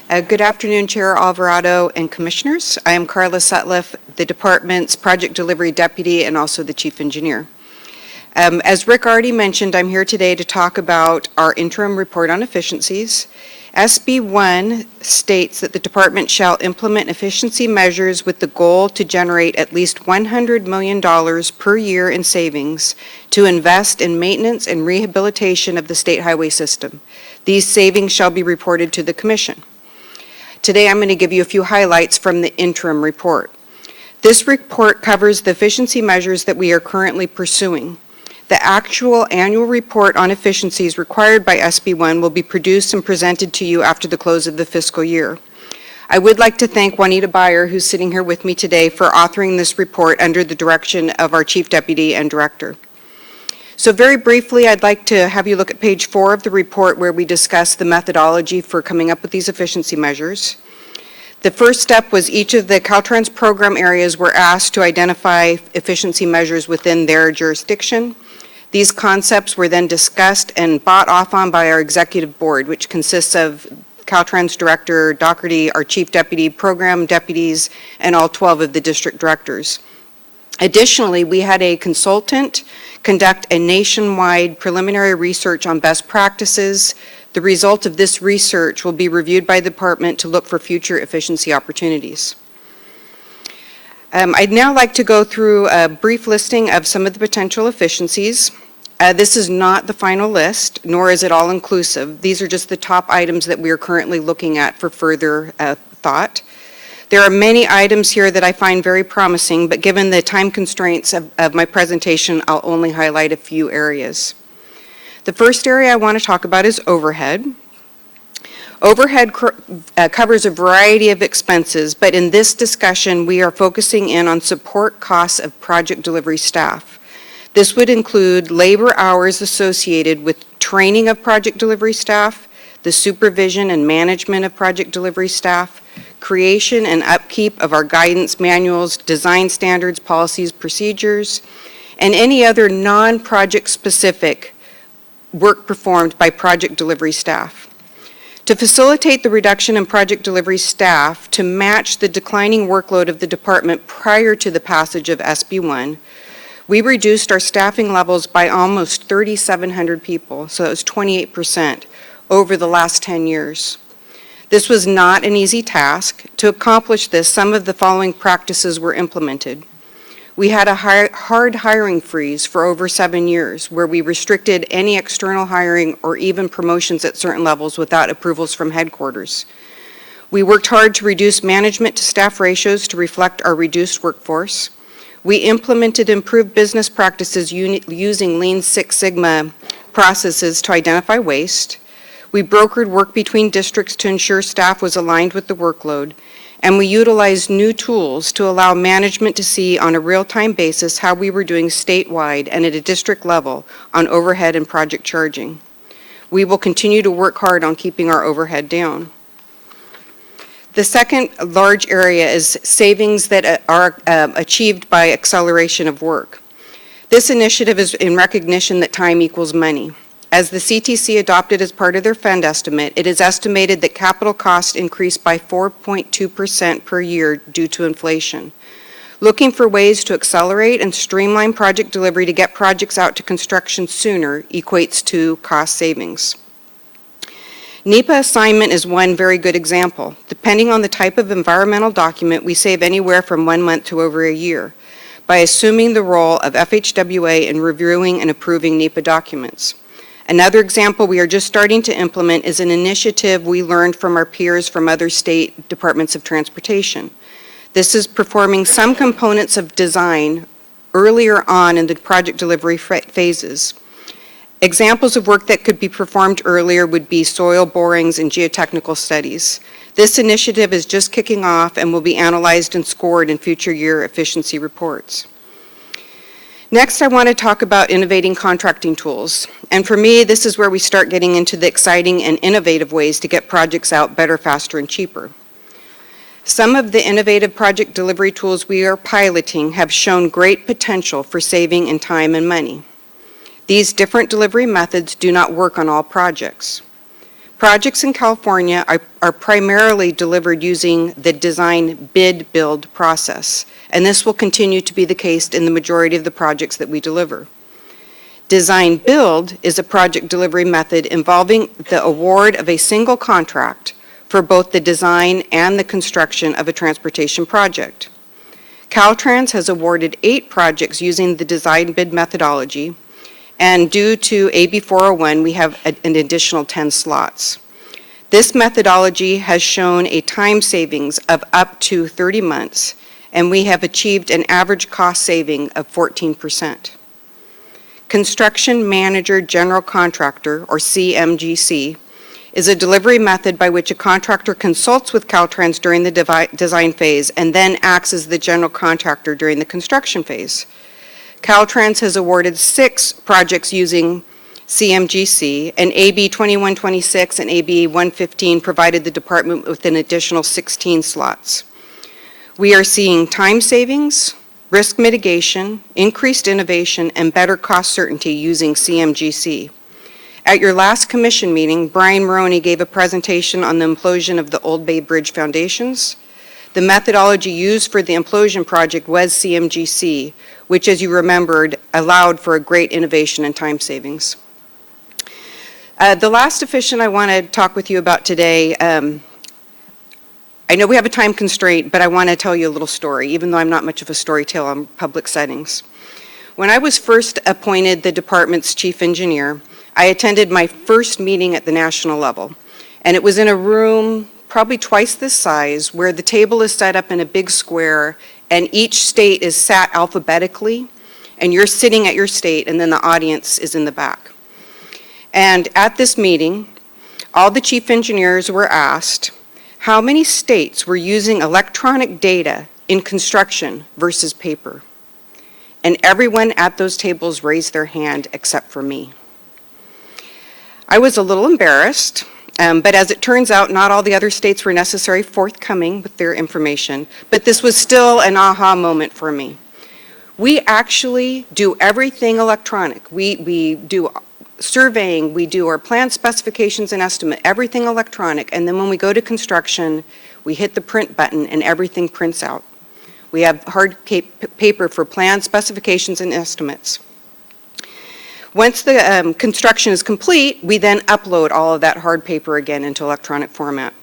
Good afternoon, Chair Alvarado and Commissioners. I am Carla Sutliff, the Department's Project Delivery Deputy and also the Chief Engineer. As Rick already mentioned, I'm here today to talk about our interim report on efficiencies. SB 1 states that the Department shall implement efficiency measures with the goal to generate at least $100 million per year in savings to invest in maintenance and rehabilitation of the state highway system. These savings shall be reported to the Commission. Today I'm going to give you a few highlights from the interim report. This report covers the efficiency measures that we are currently pursuing. The actual annual report on efficiencies required by SB 1 will be produced and presented to you after the close of the fiscal year. I would like to thank Juanita Beyer, who's sitting here with me today, for authoring this report under the direction of our Chief Deputy and Director. So very briefly, I'd like to have you look at page 4 of the report where we discuss the methodology for coming up with these efficiency measures. The first step was each of the Caltrans program areas were asked to identify efficiency measures within their jurisdiction. These concepts were then discussed and bought off on by our executive board, which consists of Caltrans Director Doherty, our Chief Deputy, Program Deputies, and all 12 of the district directors. Additionally, we had a consultant conduct a nationwide preliminary research on best practices. The result of this research will be reviewed by the department to look for future efficiency opportunities. I'd now like to go through a brief listing of some of the potential efficiencies. This is not the final list, nor is it all-inclusive. These are just the top items that we are currently looking at for further thought. There are many items here that I find very promising, but given the time constraints of my presentation, I'll only highlight a few areas. The first area I want to talk about is overhead. Overhead covers a variety of expenses, but in this discussion, we are focusing in on support costs of project delivery staff. This would include labor hours associated with training of project delivery staff, the supervision and management of project delivery staff, creation and upkeep of our guidance manuals, design standards, policies, procedures, and any other non-project specific work performed by project delivery staff. To facilitate the reduction in project delivery staff to match the declining workload of the department prior to the passage of SB1, we reduced our staffing levels by almost 3,700 people, so it was 28% over the last 10 years. This was not an easy task. To accomplish this, some of the following practices were implemented. We had a hard hiring freeze for over 7 years, where we restricted any external hiring or even promotions at certain levels without approvals from headquarters. We worked hard to reduce management to staff ratios to reflect our reduced workforce. We implemented improved business practices using Lean Six Sigma processes to identify waste. We brokered work between districts to ensure staff was aligned with the workload, and we utilized new tools to allow management to see on a real-time basis how we were doing statewide and at a district level on overhead and project charging. We will continue to work hard on keeping our overhead down. The second large area is savings that are achieved by acceleration of work. This initiative is in recognition that time equals money. As the CTC adopted as part of their fund estimate, it is estimated that capital costs increased by 4.2% per year due to inflation. Looking for ways to accelerate and streamline project delivery to get projects out to construction sooner equates to cost savings. NEPA assignment is one very good example. Depending on the type of environmental document, we save anywhere from 1 month to over a year by assuming the role of FHWA in reviewing and approving NEPA documents. Another example we are just starting to implement is an initiative we learned from our peers from other state departments of transportation. This is performing some components of design earlier on in the project delivery phases. Examples of work that could be performed earlier would be soil borings and geotechnical studies. This initiative is just kicking off and will be analyzed and scored in future year efficiency reports. Next, I want to talk about innovating contracting tools. And for me, this is where we start getting into the exciting and innovative ways to get projects out better, faster, and cheaper. Some of the innovative project delivery tools we are piloting have shown great potential for saving in time and money. These different delivery methods do not work on all projects. Projects in California are primarily delivered using the design bid build process, and this will continue to be the case in the majority of the projects that we deliver. Design build is a project delivery method involving the award of a single contract for both the design and the construction of a transportation project. Caltrans has awarded 8 projects using the design bid methodology, and due to AB 401, we have an additional 10 slots. This methodology has shown a time savings of up to 30 months, and we have achieved an average cost saving of 14%. Construction Manager General Contractor, or CMGC, is a delivery method by which a contractor consults with Caltrans during the design phase and then acts as the general contractor during the construction phase. Caltrans has awarded 6 projects using CMGC, and AB 2126 and AB 115 provided the department with an additional 16 slots. We are seeing time savings, risk mitigation, increased innovation, and better cost certainty using CMGC. At your last commission meeting, Brian Maroney gave a presentation on the implosion of the Old Bay Bridge foundations. The methodology used for the implosion project was CMGC, which, as you remembered, allowed for a great innovation and time savings. The last efficient I want to talk with you about today, I know we have a time constraint, but I want to tell you a little story, even though I'm not much of a storyteller in public settings. When I was first appointed the department's chief engineer, I attended my first meeting at the national level, and it was in a room probably twice this size, where the table is set up in a big square, and each state is sat alphabetically, and you're sitting at your state, and then the audience is in the back. And at this meeting, all the chief engineers were asked how many states were using electronic data in construction versus paper. And everyone at those tables raised their hand except for me. I was a little embarrassed, But as it turns out, not all the other states were necessarily forthcoming with their information, but this was still an aha moment for me. We actually do everything electronic. We do surveying, we do our plan specifications and estimate, everything electronic, and then when we go to construction, we hit the print button and everything prints out. We have hard paper for plan specifications and estimates. Once the construction is complete, we then upload all of that hard paper again into electronic format.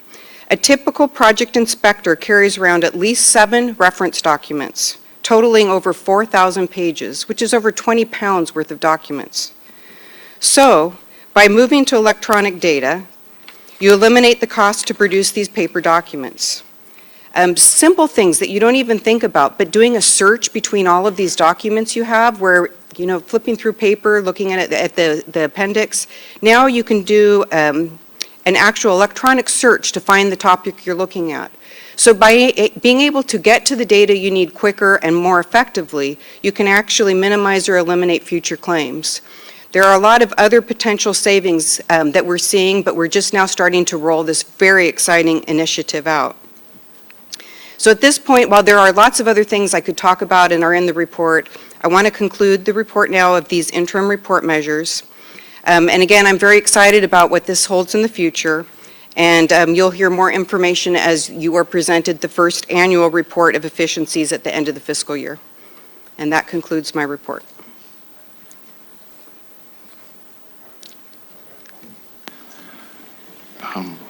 A typical project inspector carries around at least 7 reference documents, totaling over 4,000 pages, which is over 20 pounds worth of documents. So, by moving to electronic data, you eliminate the cost to produce these paper documents. Simple things that you don't even think about, but doing a search between all of these documents you have where, flipping through paper, looking at it at the appendix, now you can do an actual electronic search to find the topic you're looking at. So by being able to get to the data you need quicker and more effectively, you can actually minimize or eliminate future claims. There are a lot of other potential savings that we're seeing, but we're just now starting to roll this very exciting initiative out. So at this point, while there are lots of other things I could talk about and are in the report, I want to conclude the report now of these interim report measures. And again, I'm very excited about what this holds in the future. And you'll hear more information as you are presented the first annual report of efficiencies at the end of the fiscal year. And that concludes my report.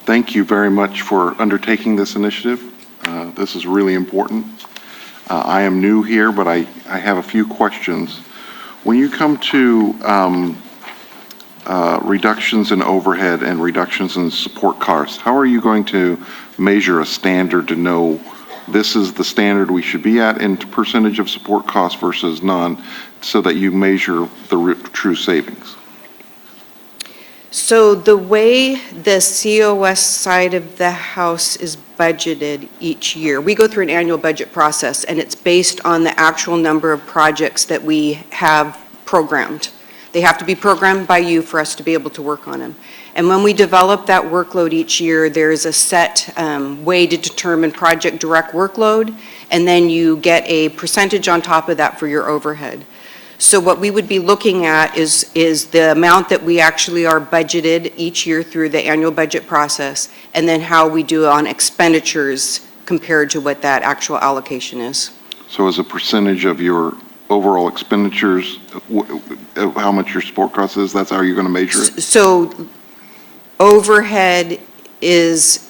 Thank you very much for undertaking this initiative. This is really important. I am new here, but I have a few questions. When you come to reductions in overhead and reductions in support costs, how are you going to measure a standard to know this is the standard we should be at in percentage of support costs versus none, so that you measure the true savings? So the way the COS side of the house is budgeted each year, we go through an annual budget process, and it's based on the actual number of projects that we have programmed. They have to be programmed by you for us to be able to work on them. And when we develop that workload each year, there's a set way to determine project direct workload, and then you get a percentage on top of that for your overhead. So what we would be looking at is the amount that we actually are budgeted each year through the annual budget process, and then how we do on expenditures compared to what that actual allocation is. So as a percentage of your overall expenditures, how much your support cost is, that's how you're going to measure it? So overhead is,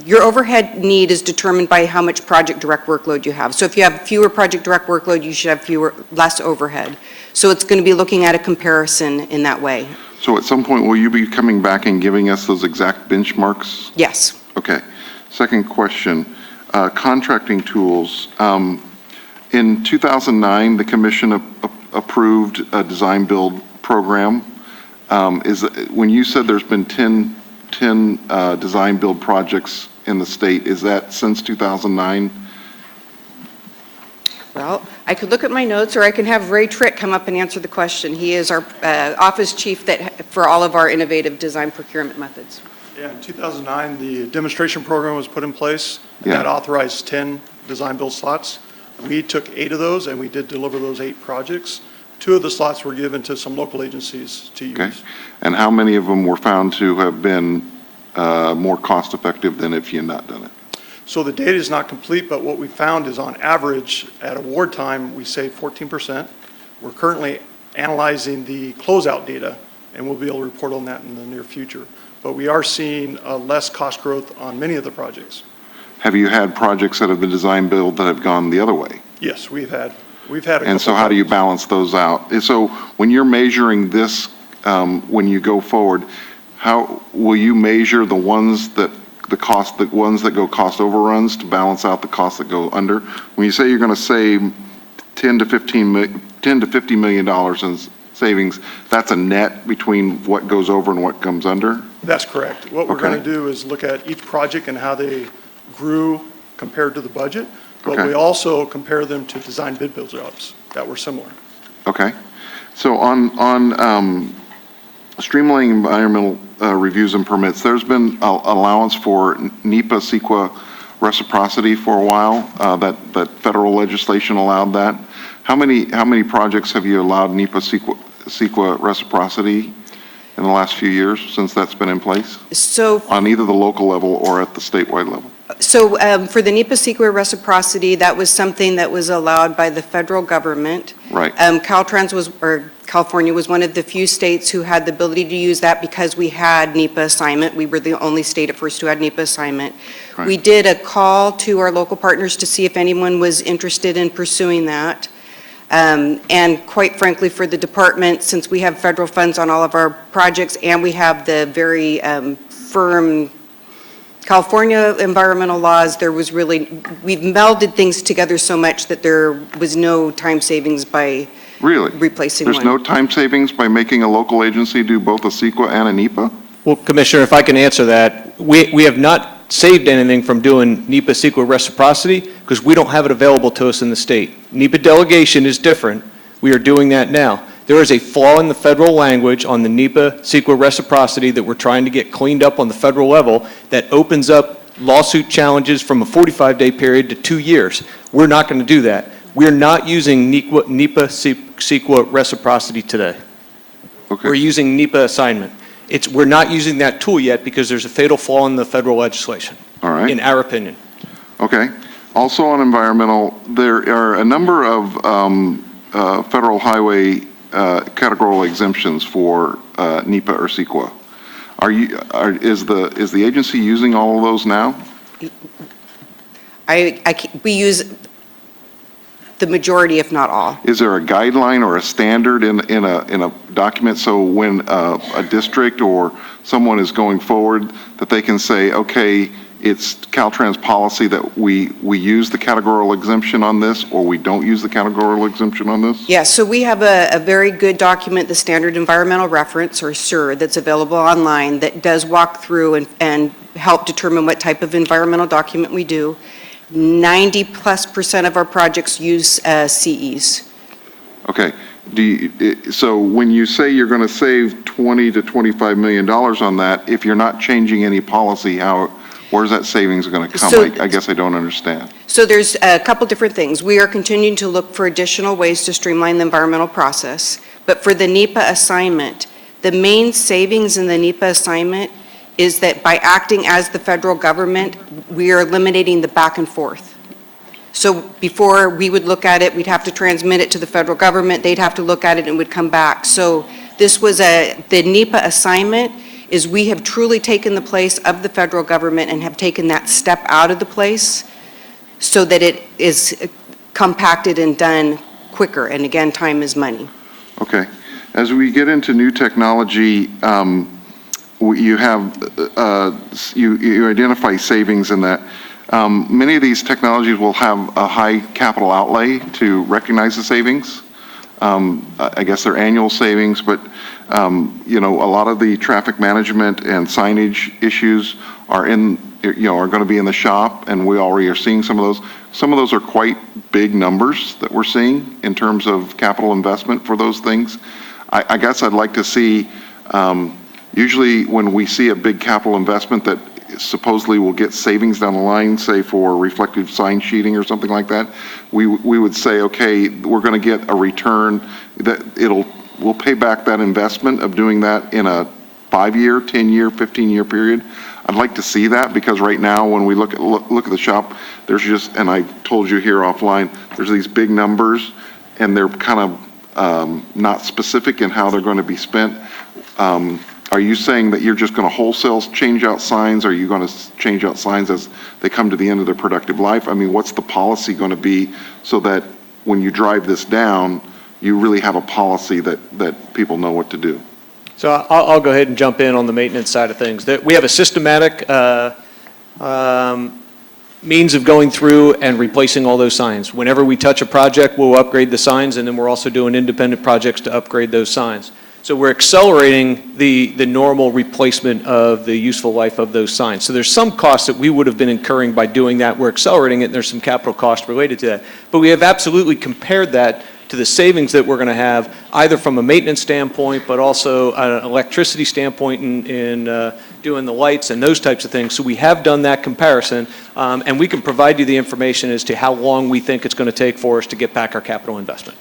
your overhead need is determined by how much project direct workload you have. So if you have fewer project direct workload, you should have less overhead. So it's going to be looking at a comparison in that way. So at some point, will you be coming back and giving us those exact benchmarks? Yes. Okay. Second question, contracting tools. In 2009, the commission approved a design build program. When you said there's been 10 design build projects in the state, is that since 2009? Well, I could look at my notes, or I can have Ray Trick come up and answer the question. He is our office chief for all of our innovative design procurement methods. Yeah, in 2009, the demonstration program was put in place. That authorized 10 design build slots. We took 8 of those, and we did deliver those 8 projects. 2 of the slots were given to some local agencies to use. Okay. And how many of them were found to have been more cost effective than if you had not done it? So the data is not complete, but what we found is on average, at award time, we saved 14%. We're currently analyzing the closeout data, and we'll be able to report on that in the near future. But we are seeing less cost growth on many of the projects. Have you had projects that have been design build that have gone the other way? Yes, we've had a And so how do you balance those out? And so when you're measuring this, when you go forward, how will you measure the ones that go cost overruns to balance out the costs that go under? When you say you're going to save $10 to $50 million in savings, that's a net between what goes over and what comes under? That's correct. What we're going to do is look at each project and how they grew compared to the budget, but we also compare them to design bid build jobs that were similar. Okay. So on streamlining environmental reviews and permits, there's been allowance for NEPA CEQA reciprocity for a while, that federal legislation allowed that. How many projects have you allowed NEPA CEQA reciprocity in the last few years since that's been in place? So On either the local level or at the statewide level? So for the NEPA CEQA reciprocity, that was something that was allowed by the federal government. Right. California was one of the few states who had the ability to use that because we had NEPA assignment. We were the only state at first who had NEPA assignment. Right. We did a call to our local partners to see if anyone was interested in pursuing that. And quite frankly, for the department, since we have federal funds on all of our projects and we have the very firm California environmental laws, we've melded things together so much that there was no time savings by Really? replacing There's one. no time savings by making a local agency do both a CEQA and a NEPA? Well, Commissioner, if I can answer that, we have not saved anything from doing NEPA CEQA reciprocity because we don't have it available to us in the state. NEPA delegation is different. We are doing that now. There is a flaw in the federal language on the NEPA CEQA reciprocity that we're trying to get cleaned up on the federal level that opens up lawsuit challenges from a 45-day period to 2 years. We're not going to do that. We're not using NEPA CEQA reciprocity today. Okay. We're using NEPA assignment. We're not using that tool yet because there's a fatal flaw in the federal legislation, All right. in our opinion. Okay. Also on environmental, there are a number of federal highway categorical exemptions for NEPA or CEQA. Is the agency using all of those now? We use the majority, if not all. Is there a guideline or a standard in a document so when a district or someone is going forward that they can say, okay, it's Caltrans policy that we use the categorical exemption on this or we don't use the categorical exemption on this? Yeah, so we have a very good document, the Standard Environmental Reference, or SER, that's available online that does walk through and help determine what type of environmental document we do. 90+% of our projects use CEs. Okay. So when you say you're going to save $20 to $25 million on that, if you're not changing any policy, where's that savings going to come? So- I guess I don't understand. So there's a couple different things. We are continuing to look for additional ways to streamline the environmental process. But for the NEPA assignment, the main savings in the NEPA assignment is that by acting as the federal government, we are eliminating the back and forth. So before we would look at it, we'd have to transmit it to the federal government, they'd have to look at it and it would come back. So this was the NEPA assignment is we have truly taken the place of the federal government and have taken that step out of the place so that it is compacted and done quicker. And again, time is money. Okay. As we get into new technology, you identify savings in that. Many of these technologies will have a high capital outlay to recognize the savings. I guess they're annual savings, but a lot of the traffic management and signage issues are going to be in the shop, and we already are seeing some of those. Some of those are quite big numbers that we're seeing in terms of capital investment for those things. I guess I'd like to see, usually when we see a big capital investment that supposedly will get savings down the line, say for reflective sign sheeting or something like that, we would say, okay, we're going to get a return that we'll pay back that investment of doing that in a 5-year, 10-year, 15-year period. I'd like to see that because right now when we look at the shop, there's just, and I told you here offline, there's these big numbers and they're kind of not specific in how they're going to be spent. Are you saying that you're just going to wholesale change out signs? Are you going to change out signs as they come to the end of their productive life? I mean, what's the policy going to be so that when you drive this down, you really have a policy that people know what to do? So I'll go ahead and jump in on the maintenance side of things. We have a systematic means of going through and replacing all those signs. Whenever we touch a project, we'll upgrade the signs, and then we're also doing independent projects to upgrade those signs. So we're accelerating the normal replacement of the useful life of those signs. So there's some costs that we would have been incurring by doing that. We're accelerating it, and there's some capital costs related to that. But we have absolutely compared that to the savings that we're going to have, either from a maintenance standpoint, but also an electricity standpoint in doing the lights and those types of things. So we have done that comparison, and we can provide you the information as to how long we think it's going to take for us to get back our capital investment.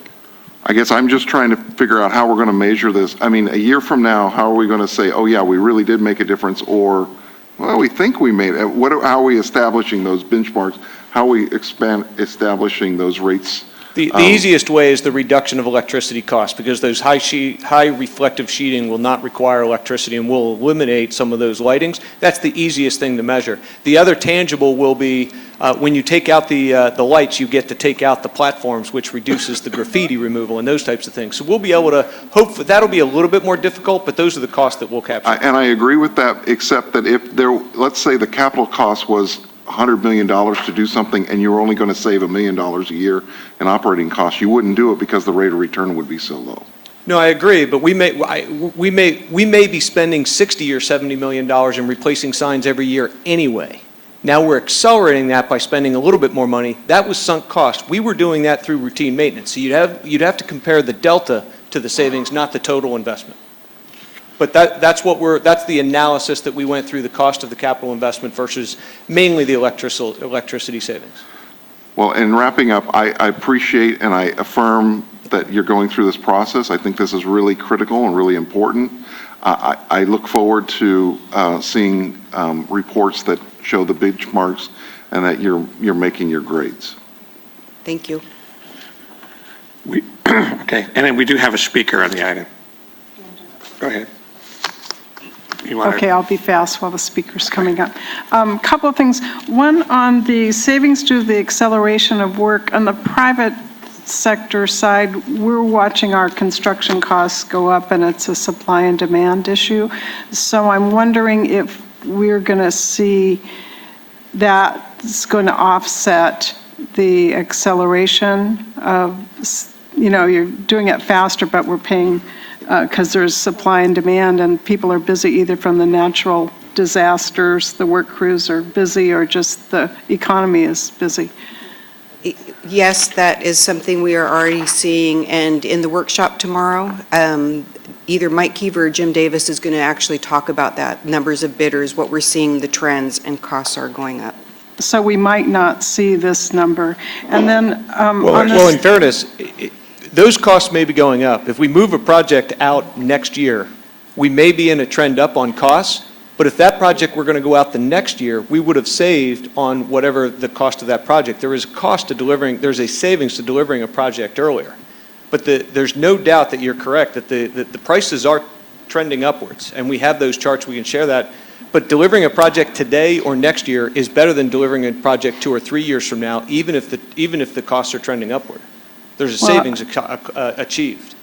I guess I'm just trying to figure out how we're going to measure this. I mean, a year from now, how are we going to say, oh yeah, we really did make a difference, or, well, we think we made it. How are we establishing those benchmarks? How are we establishing those rates? The easiest way is the reduction of electricity costs, because those high reflective sheeting will not require electricity and will eliminate some of those lightings. That's the easiest thing to measure. The other tangible will be when you take out the lights, you get to take out the platforms, which reduces the graffiti removal and those types of things. So we'll be able to hope for, that'll be a little bit more difficult, but those are the costs that we'll capture. And I agree with that, except that if there, let's say the capital cost was $100 million to do something, and you're only going to save $1 million a year in operating costs, you wouldn't do it because the rate of return would be so low. No, I agree, but we may be spending $60 or $70 million in replacing signs every year anyway. Now we're accelerating that by spending a little bit more money. That was sunk cost. We were doing that through routine maintenance. So you'd have to compare the delta to the savings, not the total investment. But that's the analysis that we went through, the cost of the capital investment versus mainly the electricity savings. Well, in wrapping up, I appreciate and I affirm that you're going through this process. I think this is really critical and really important. I look forward to seeing reports that show the benchmarks and that you're making your grades. Thank you. Okay, and then we do have a speaker on the item. Go ahead. Okay, I'll be fast while the speaker's coming up. Couple of things. One, on the savings due to the acceleration of work, on the private sector side, we're watching our construction costs go up, and it's a supply and demand issue. So I'm wondering if we're going to see that's going to offset the acceleration of, you're doing it faster, but we're paying because there's supply and demand, and people are busy either from the natural disasters, the work crews are busy, or just the economy is busy. Yes, that is something we are already seeing, and in the workshop tomorrow, either Mike Keever or Jim Davis is going to actually talk about that, numbers of bidders, what we're seeing, the trends, and costs are going up. So we might not see this number. And then well, in fairness, those costs may be going up. If we move a project out next year, we may be in a trend up on costs, but if that project were going to go out the next year, we would have saved on whatever the cost of that project. There is a cost to delivering, there's a savings to delivering a project earlier. But there's no doubt that you're correct, that the prices are trending upwards, and we have those charts, we can share that. But delivering a project today or next year is better than delivering a project 2 or 3 years from now, even if the costs are trending upward. There's a savings achieved.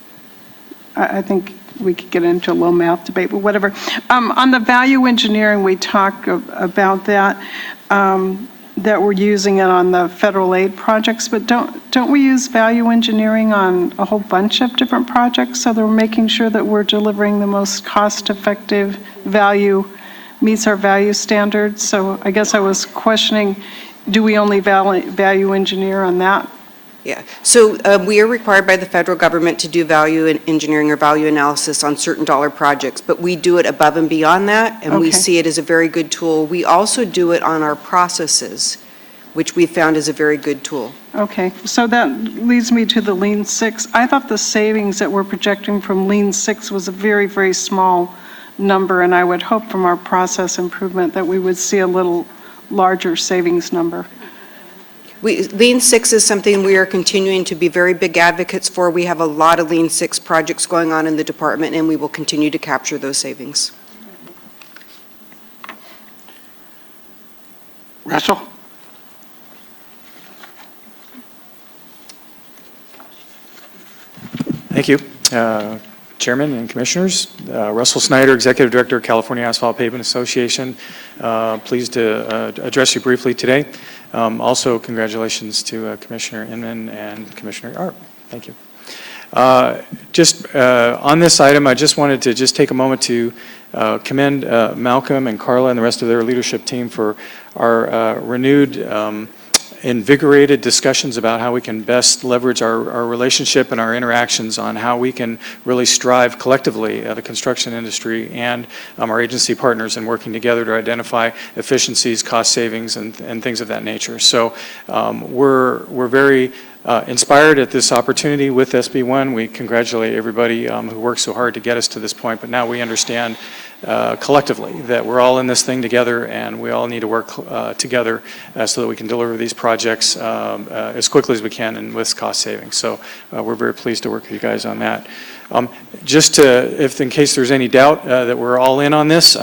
I think we could get into a little math debate, but whatever. On the value engineering, we talk about that, that we're using it on the federal aid projects, but don't we use value engineering on a whole bunch of different projects, so that we're making sure that we're delivering the most cost-effective value, meets our value standards? So I guess I was questioning, do we only value engineer on that? Yeah, so we are required by the federal government to do value engineering or value analysis on certain dollar projects, but we do it above and beyond that, and we see it as a very good tool. We also do it on our processes, which we found is a very good tool. Okay, so that leads me to the Lean 6. I thought the savings that we're projecting from Lean 6 was a very, very small number, and I would hope from our process improvement that we would see a little larger savings number. Lean 6 is something we are continuing to be very big advocates for. We have a lot of Lean 6 projects going on in the department, and we will continue to capture those savings. Russell? Thank you, Chairman and Commissioners. Russell Snyder, Executive Director of California Asphalt Pavement Association. Pleased to address you briefly today. Also, congratulations to Commissioner Inman and Commissioner Arp. Thank you. On this item, I just wanted to take a moment to commend Malcolm and Carla and the rest of their leadership team for our renewed invigorated discussions about how we can best leverage our relationship and our interactions on how we can really strive collectively, the construction industry and our agency partners, in working together to identify efficiencies, cost savings, and things of that nature. So we're very inspired at this opportunity with SB1. We congratulate everybody who worked so hard to get us to this point, but now we understand collectively that we're all in this thing together, and we all need to work together so that we can deliver these projects as quickly as we can and with cost savings. So we're very pleased to work with you guys on that. Just to, if in case there's any doubt that we're all in on this,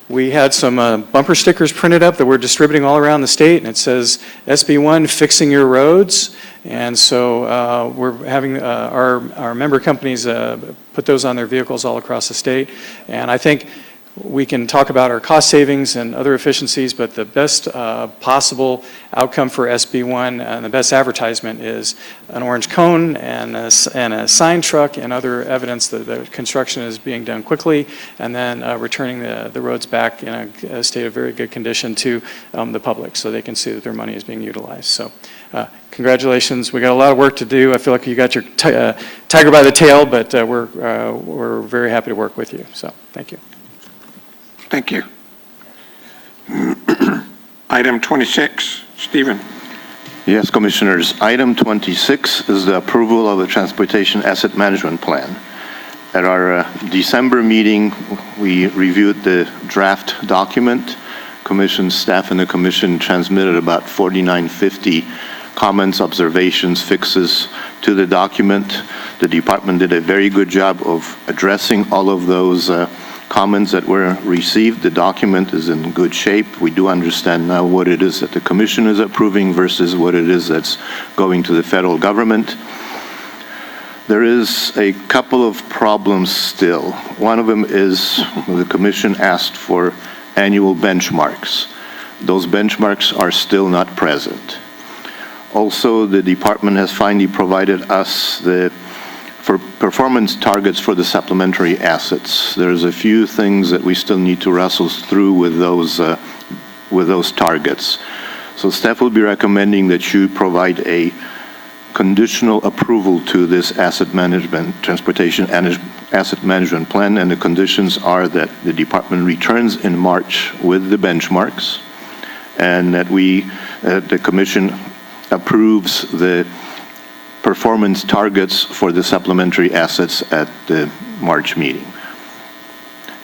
we had some bumper stickers printed up that we're distributing all around the state, and it says SB1 Fixing Your Roads. And so we're having our member companies put those on their vehicles all across the state. And I think we can talk about our cost savings and other efficiencies, but the best possible outcome for SB1 and the best advertisement is an orange cone and a sign truck and other evidence that the construction is being done quickly, and then returning the roads back in a state of very good condition to the public so they can see that their money is being utilized. So congratulations. We got a lot of work to do. I feel like you got your tiger by the tail, but we're very happy to work with you. So thank you. Thank you. Item 26, Stephen. Yes, Commissioners. Item 26 is the approval of the Transportation Asset Management Plan. At our December meeting, we reviewed the draft document. Commission staff and the Commission transmitted about 4,950 comments, observations, fixes to the document. The Department did a very good job of addressing all of those comments that were received. The document is in good shape. We do understand now what it is that the Commission is approving versus what it is that's going to the federal government. There is a couple of problems still. One of them is the Commission asked for annual benchmarks. Those benchmarks are still not present. Also, the Department has finally provided us for performance targets for the supplementary assets. There's a few things that we still need to wrestle through with those targets. So staff will be recommending that you provide a conditional approval to this transportation asset management plan, and the conditions are that the Department returns in March with the benchmarks, and that the Commission approves the performance targets for the supplementary assets at the March meeting.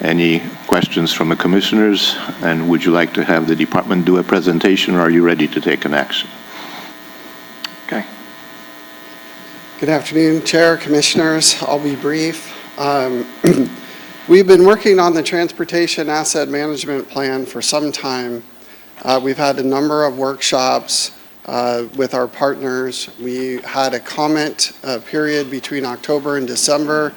Any questions from the Commissioners? And would you like to have the Department do a presentation, or are you ready to take an action? Okay. Good afternoon, Chair, Commissioners. I'll be brief. We've been working on the Transportation Asset Management Plan for some time. We've had a number of workshops with our partners. We had a comment period between October and December.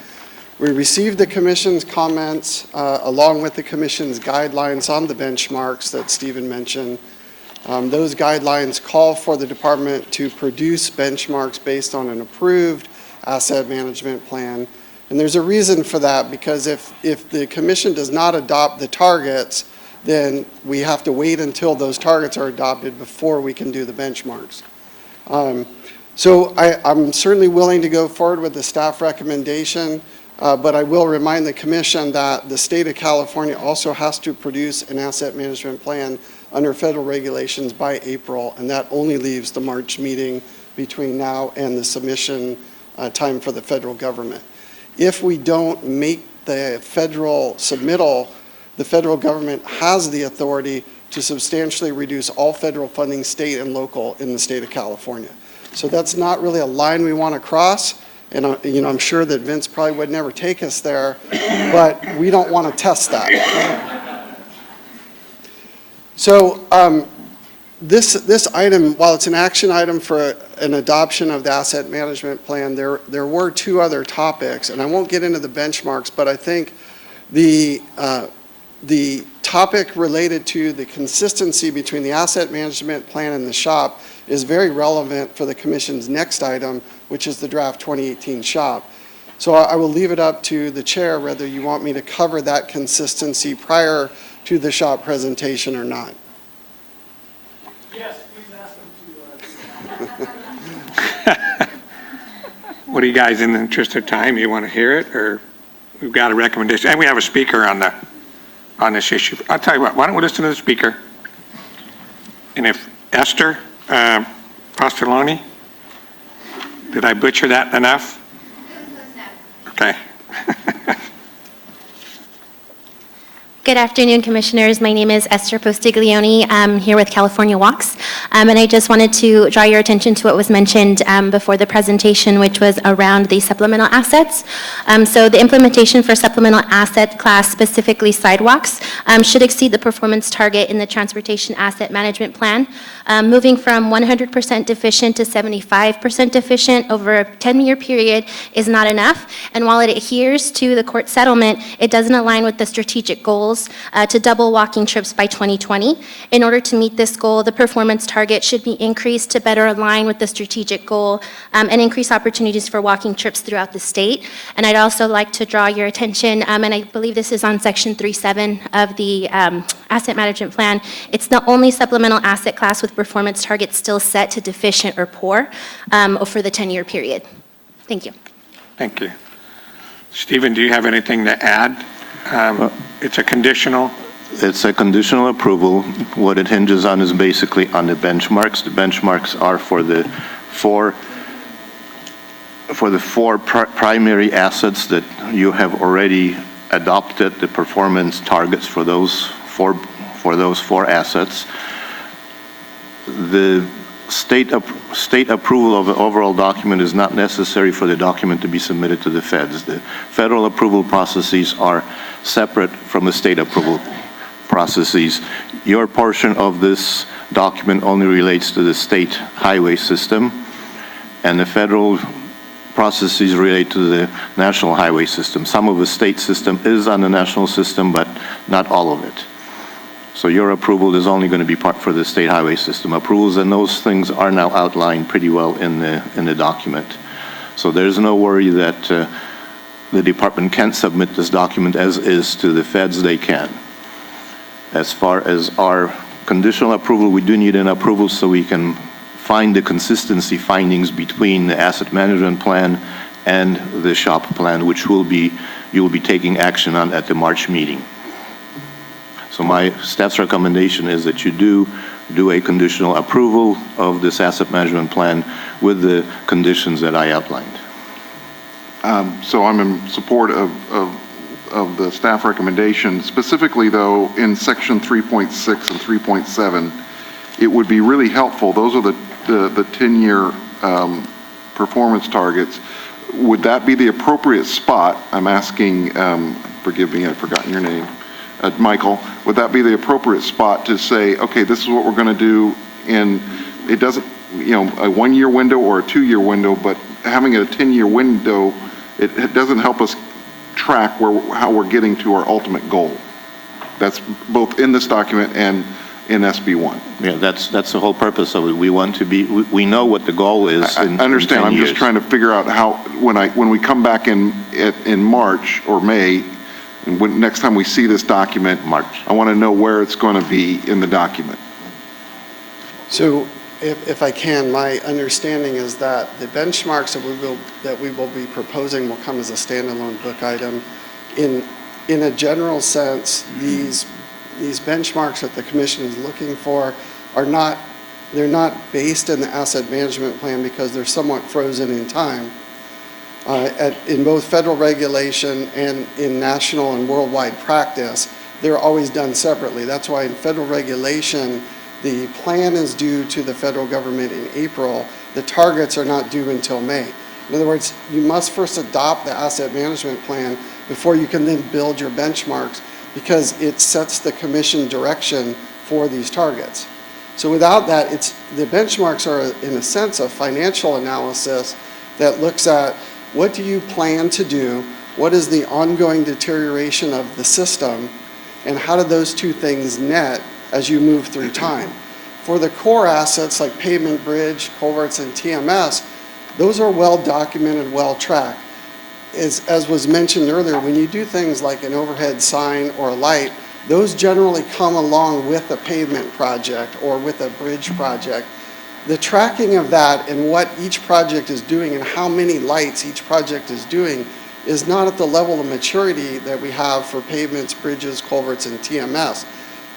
We received the Commission's comments along with the Commission's guidelines on the benchmarks that Stephen mentioned. Those guidelines call for the Department to produce benchmarks based on an approved asset management plan. And there's a reason for that, because if the Commission does not adopt the targets, then we have to wait until those targets are adopted before we can do the benchmarks. So I'm certainly willing to go forward with the staff recommendation, but I will remind the Commission that the state of California also has to produce an asset management plan under federal regulations by April, and that only leaves the March meeting between now and the submission time for the federal government. If we don't make the federal submittal, the federal government has the authority to substantially reduce all federal funding, state and local, in the state of California. So that's not really a line we want to cross, and I'm sure that Vince probably would never take us there, but we don't want to test that. So this item, while it's an action item for an adoption of the asset management plan, there were two other topics, and I won't get into the benchmarks, but I think the topic related to the consistency between the asset management plan and the SHOP is very relevant for the Commission's next item, which is the draft 2018 SHOP. So I will leave it up to the Chair whether you want me to cover that consistency prior to the SHOP presentation or not. Yes, please What do you guys, in the interest of time, you want to hear it, or we've got a recommendation? And we have a speaker on this issue. I'll tell you what, why don't we listen to the speaker? And if Esther Posteloni, did I butcher that enough? Okay. Good afternoon, Commissioners. My name is Esther Postiglione. I'm here with California Walks, and I just wanted to draw your attention to what was mentioned before the presentation, which was around the supplemental assets. So the implementation for supplemental asset class, specifically sidewalks, should exceed the performance target in the Transportation Asset Management Plan. Moving from 100% deficient to 75% deficient over a 10-year period is not enough, and while it adheres to the court settlement, it doesn't align with the strategic goals to double walking trips by 2020. In order to meet this goal, the performance target should be increased to better align with the strategic goal and increase opportunities for walking trips throughout the state. And I'd also like to draw your attention, and I believe this is on Section 3.7 of the Asset Management Plan. It's the only supplemental asset class with performance targets still set to deficient or poor for the 10-year period. Thank you. Thank you. Stephen, do you have anything to add? It's a conditional. It's a conditional approval. What it hinges on is basically on the benchmarks. The benchmarks are for the four primary assets that you have already adopted the performance targets for those four assets. The state approval of the overall document is not necessary for the document to be submitted to the feds. The federal approval processes are separate from the state approval processes. Your portion of this document only relates to the state highway system, and the federal processes relate to the national highway system. Some of the state system is on the national system, but not all of it. So your approval is only going to be part for the state highway system approvals, and those things are now outlined pretty well in the document. So there's no worry that the department can't submit this document as is to the feds. They can. As far as our conditional approval, we do need an approval so we can find the consistency findings between the asset management plan and the SHOP plan, which you'll be taking action on at the March meeting. So my staff's recommendation is that you do a conditional approval of this asset management plan with the conditions that I outlined. So I'm in support of the staff recommendation. Specifically, though, in section 3.6 and 3.7, it would be really helpful. Those are the 10-year performance targets. Would that be the appropriate spot? I'm asking, forgive me, I've forgotten your name. Michael, would that be the appropriate spot to say, okay, this is what we're going to do, and it doesn't, a 1-year window or a 2-year window, but having a 10-year window, it doesn't help us track how we're getting to our ultimate goal. That's both in this document and in SB1. Yeah, that's the whole purpose of it. We want to be, we know what the goal is. I understand. I'm just trying to figure out how, when we come back in March or May, and next time we see this document, March, I want to know where it's going to be in the document. So if I can, my understanding is that the benchmarks that we will be proposing will come as a standalone book item. In a general sense, these benchmarks that the commission is looking for they're not based in the asset management plan because they're somewhat frozen in time. In both federal regulation and in national and worldwide practice, they're always done separately. That's why in federal regulation, the plan is due to the federal government in April. The targets are not due until May. In other words, you must first adopt the asset management plan before you can then build your benchmarks, because it sets the commission direction for these targets. So without that, the benchmarks are, in a sense, a financial analysis that looks at what do you plan to do, what is the ongoing deterioration of the system, and how do those two things net as you move through time. For the core assets like pavement, bridge, culverts, and TMS, those are well documented, well tracked. As was mentioned earlier, when you do things like an overhead sign or a light, those generally come along with a pavement project or with a bridge project. The tracking of that and what each project is doing and how many lights each project is doing is not at the level of maturity that we have for pavements, bridges, culverts, and TMS.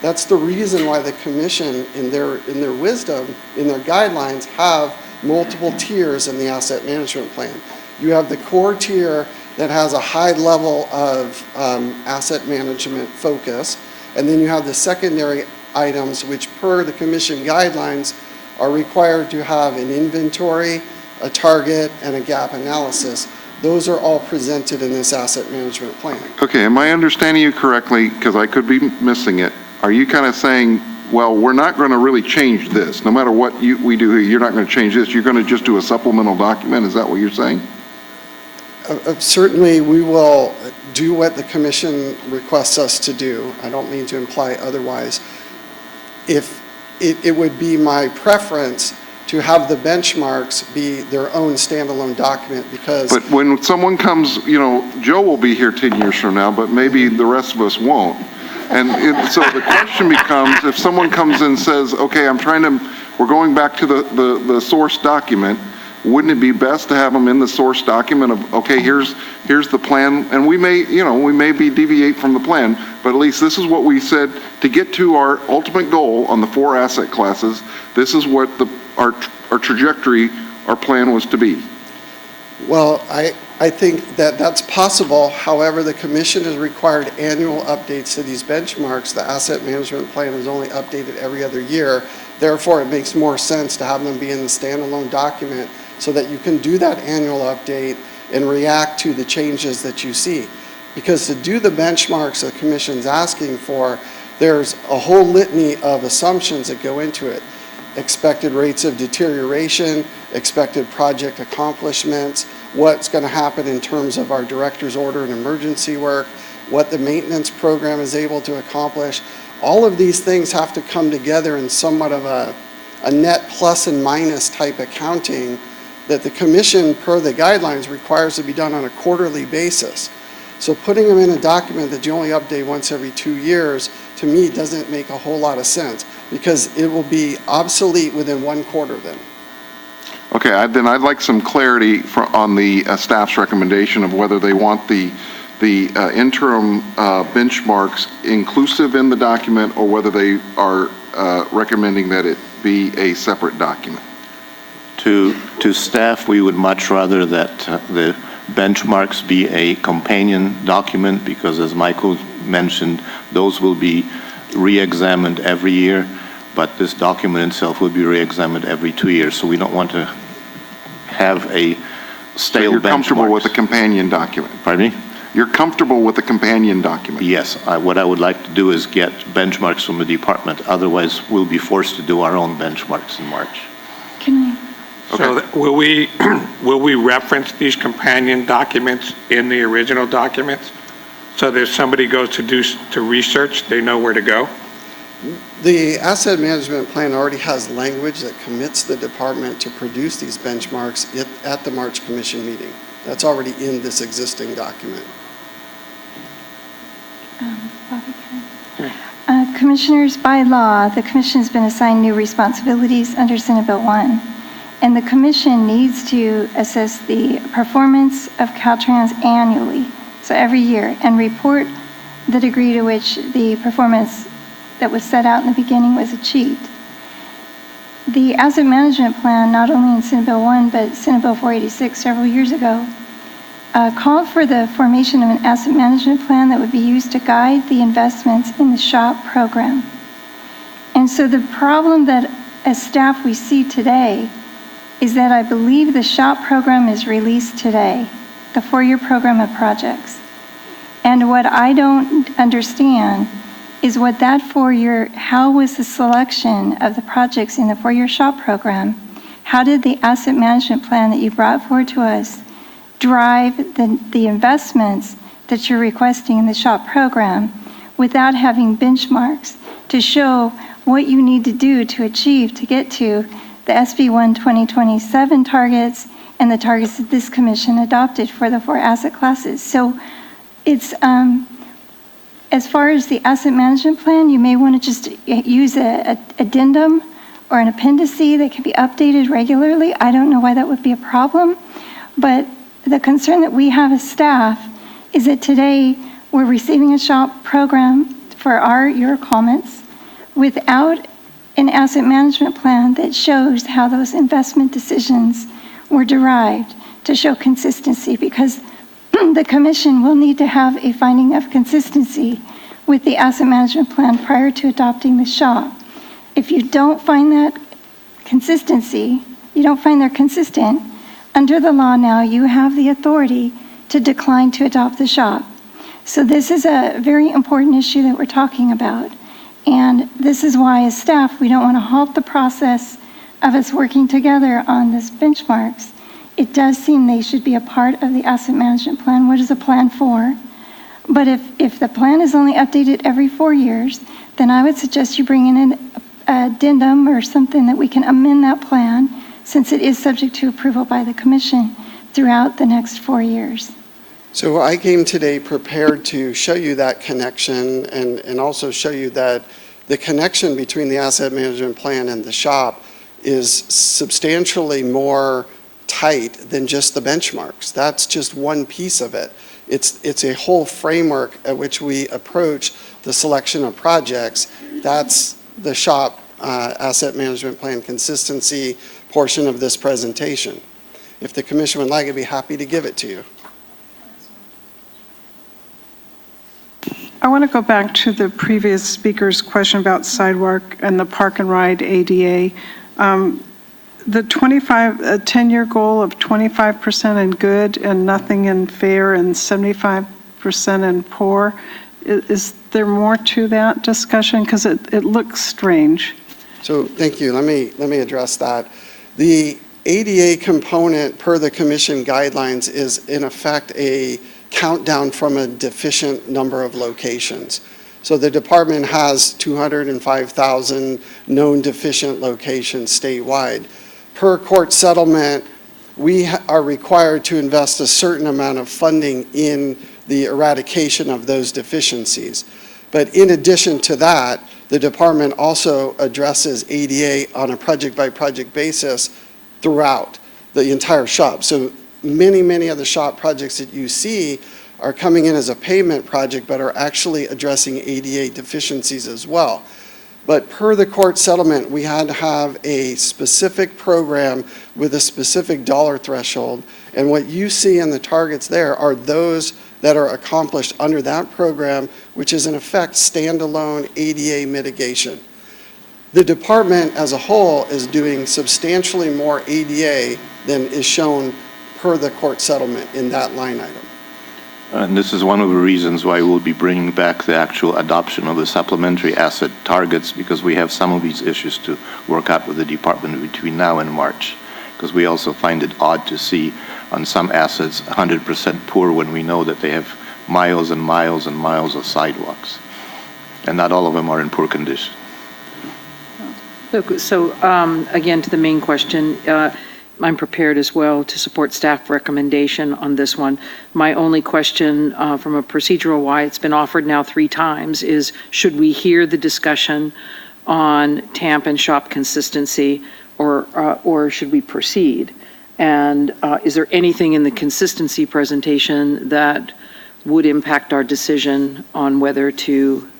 That's the reason why the commission, in their wisdom, in their guidelines, have multiple tiers in the asset management plan. You have the core tier that has a high level of asset management focus, and then you have the secondary items which, per the commission guidelines, are required to have an inventory, a target, and a gap analysis. Those are all presented in this asset management plan. Okay, am I understanding you correctly, because I could be missing it? Are you kind of saying, well, we're not going to really change this. No matter what we do here, you're not going to change this. You're going to just do a supplemental document? Is that what you're saying? Certainly, we will do what the commission requests us to do. I don't mean to imply otherwise. If it would be my preference to have the benchmarks be their own standalone document, because... But when someone comes, you know, Joe will be here 10 years from now, but maybe the rest of us won't. And so the question becomes, if someone comes and says, okay, we're going back to the source document, wouldn't it be best to have them in the source document of, okay, here's the plan, and we may deviate from the plan, but at least this is what we said to get to our ultimate goal on the 4 asset classes. This is what our trajectory, our plan was to be. Well, I think that that's possible. However, the commission has required annual updates to these benchmarks. The asset management plan is only updated every other year. Therefore, it makes more sense to have them be in the standalone document so that you can do that annual update and react to the changes that you see. Because to do the benchmarks the commission's asking for, there's a whole litany of assumptions that go into it. Expected rates of deterioration, expected project accomplishments, what's going to happen in terms of our director's order and emergency work, what the maintenance program is able to accomplish. All of these things have to come together in somewhat of a net plus and minus type accounting that the commission, per the guidelines, requires to be done on a quarterly basis. So putting them in a document that you only update once every 2 years, to me, doesn't make a whole lot of sense, because it will be obsolete within 1 quarter then. Okay, then I'd like some clarity on the staff's recommendation of whether they want the interim benchmarks inclusive in the document, or whether they are recommending that it be a separate document. To staff, we would much rather that the benchmarks be a companion document, because as Michael mentioned, those will be re-examined every year, but this document itself will be re-examined every 2 years, so we don't want to have a stale benchmark. So you're comfortable with a companion document? Pardon me? You're comfortable with a companion document? Yes. What I would like to do is get benchmarks from the department. Otherwise, we'll be forced to do our own benchmarks in March. Can I? So will we reference these companion documents in the original documents, so that if somebody goes to research, they know where to go? The asset management plan already has language that commits the department to produce these benchmarks at the March Commission meeting. That's already in this existing document. Bobby, Commissioners, by law, the Commission has been assigned new responsibilities under Senate Bill 1. And the Commission needs to assess the performance of Caltrans annually, so every year, and report the degree to which the performance that was set out in the beginning was achieved. The asset management plan, not only in Senate Bill 1, but Senate Bill 486 several years ago, called for the formation of an asset management plan that would be used to guide the investments in the SHOP program. And so the problem that as staff we see today is that I believe the SHOP program is released today, the 4-year program of projects. And what I don't understand is what that 4-year, how was the selection of the projects in the 4-year SHOP program, how did the asset management plan that you brought forward to us drive the investments that you're requesting in the SHOP program without having benchmarks to show what you need to do to achieve to get to the SB1 2027 targets and the targets that this commission adopted for the 4 asset classes. So it's, as far as the asset management plan, you may want to just use an addendum or an appendice that can be updated regularly, I don't know why that would be a problem. But the concern that we have as staff is that today we're receiving a SHOP program for your comments without an asset management plan that shows how those investment decisions were derived to show consistency, because the commission will need to have a finding of consistency with the asset management plan prior to adopting the SHOP. If you don't find that consistency, you don't find they're consistent, under the law now, you have the authority to decline to adopt the SHOP. So this is a very important issue that we're talking about. And this is why, as staff, we don't want to halt the process of us working together on this benchmarks. It does seem they should be a part of the asset management plan. What is a plan for? But if the plan is only updated every 4 years, then I would suggest you bring in an addendum or something that we can amend that plan, since it is subject to approval by the commission throughout the next 4 years. So I came today prepared to show you that connection and also show you that the connection between the asset management plan and the SHOP is substantially more tight than just the benchmarks. That's just one piece of it. It's a whole framework at which we approach the selection of projects. That's the SHOP asset management plan consistency portion of this presentation. If the commission would like, I'd be happy to give it to you. I want to go back to the previous speaker's question about sidewalk and the park and ride ADA. The 10-year goal of 25% in good and nothing in fair and 75% in poor, is there more to that discussion? Because it looks strange. So thank you. Let me address that. The ADA component per the commission guidelines is in effect a countdown from a deficient number of locations. So the department has 205,000 known deficient locations statewide. Per court settlement, we are required to invest a certain amount of funding in the eradication of those deficiencies. But in addition to that, the department also addresses ADA on a project-by-project basis throughout the entire SHOP. So many of the SHOP projects that you see are coming in as a pavement project, but are actually addressing ADA deficiencies as well. But per the court settlement, we had to have a specific program with a specific dollar threshold. And what you see in the targets there are those that are accomplished under that program, which is in effect standalone ADA mitigation. The department as a whole is doing substantially more ADA than is shown per the court settlement in that line item. And this is one of the reasons why we'll be bringing back the actual adoption of the supplementary asset targets, because we have some of these issues to work out with the department between now and March. Because we also find it odd to see on some assets 100% poor when we know that they have miles and miles and miles of sidewalks. And not all of them are in poor condition. So again, to the main question, I'm prepared as well to support staff recommendation on this one. My only question from a procedural why it's been offered now 3 times is, should we hear the discussion on TAMP and SHOP consistency, or should we proceed? And is there anything in the consistency presentation that would impact our decision on whether to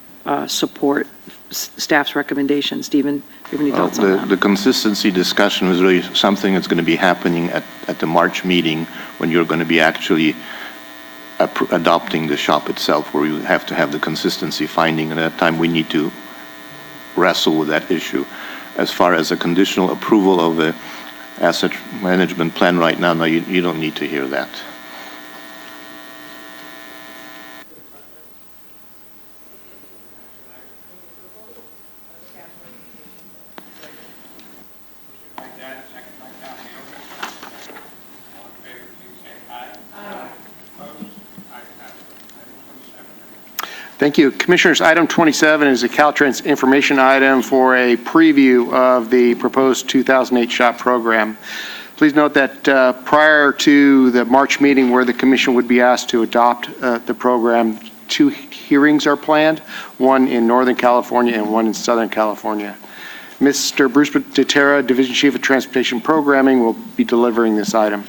support staff's recommendation? Stephen, do you have any thoughts on that? The consistency discussion was really something that's going to be happening at the March meeting, when you're going to be actually adopting the SHOP itself, where you have to have the consistency finding, and at that time we need to wrestle with that issue. As far as a conditional approval of the asset management plan right now, no, you don't need to hear that. Thank you. Commissioners, item 27 is a Caltrans information item for a preview of the proposed 2008 SHOP program. Please note that prior to the March meeting where the commission would be asked to adopt the program, 2 hearings are planned, one in Northern California and one in Southern California. Mr. Bruce DeTerra, Division Chief of Transportation Programming, will be delivering this item.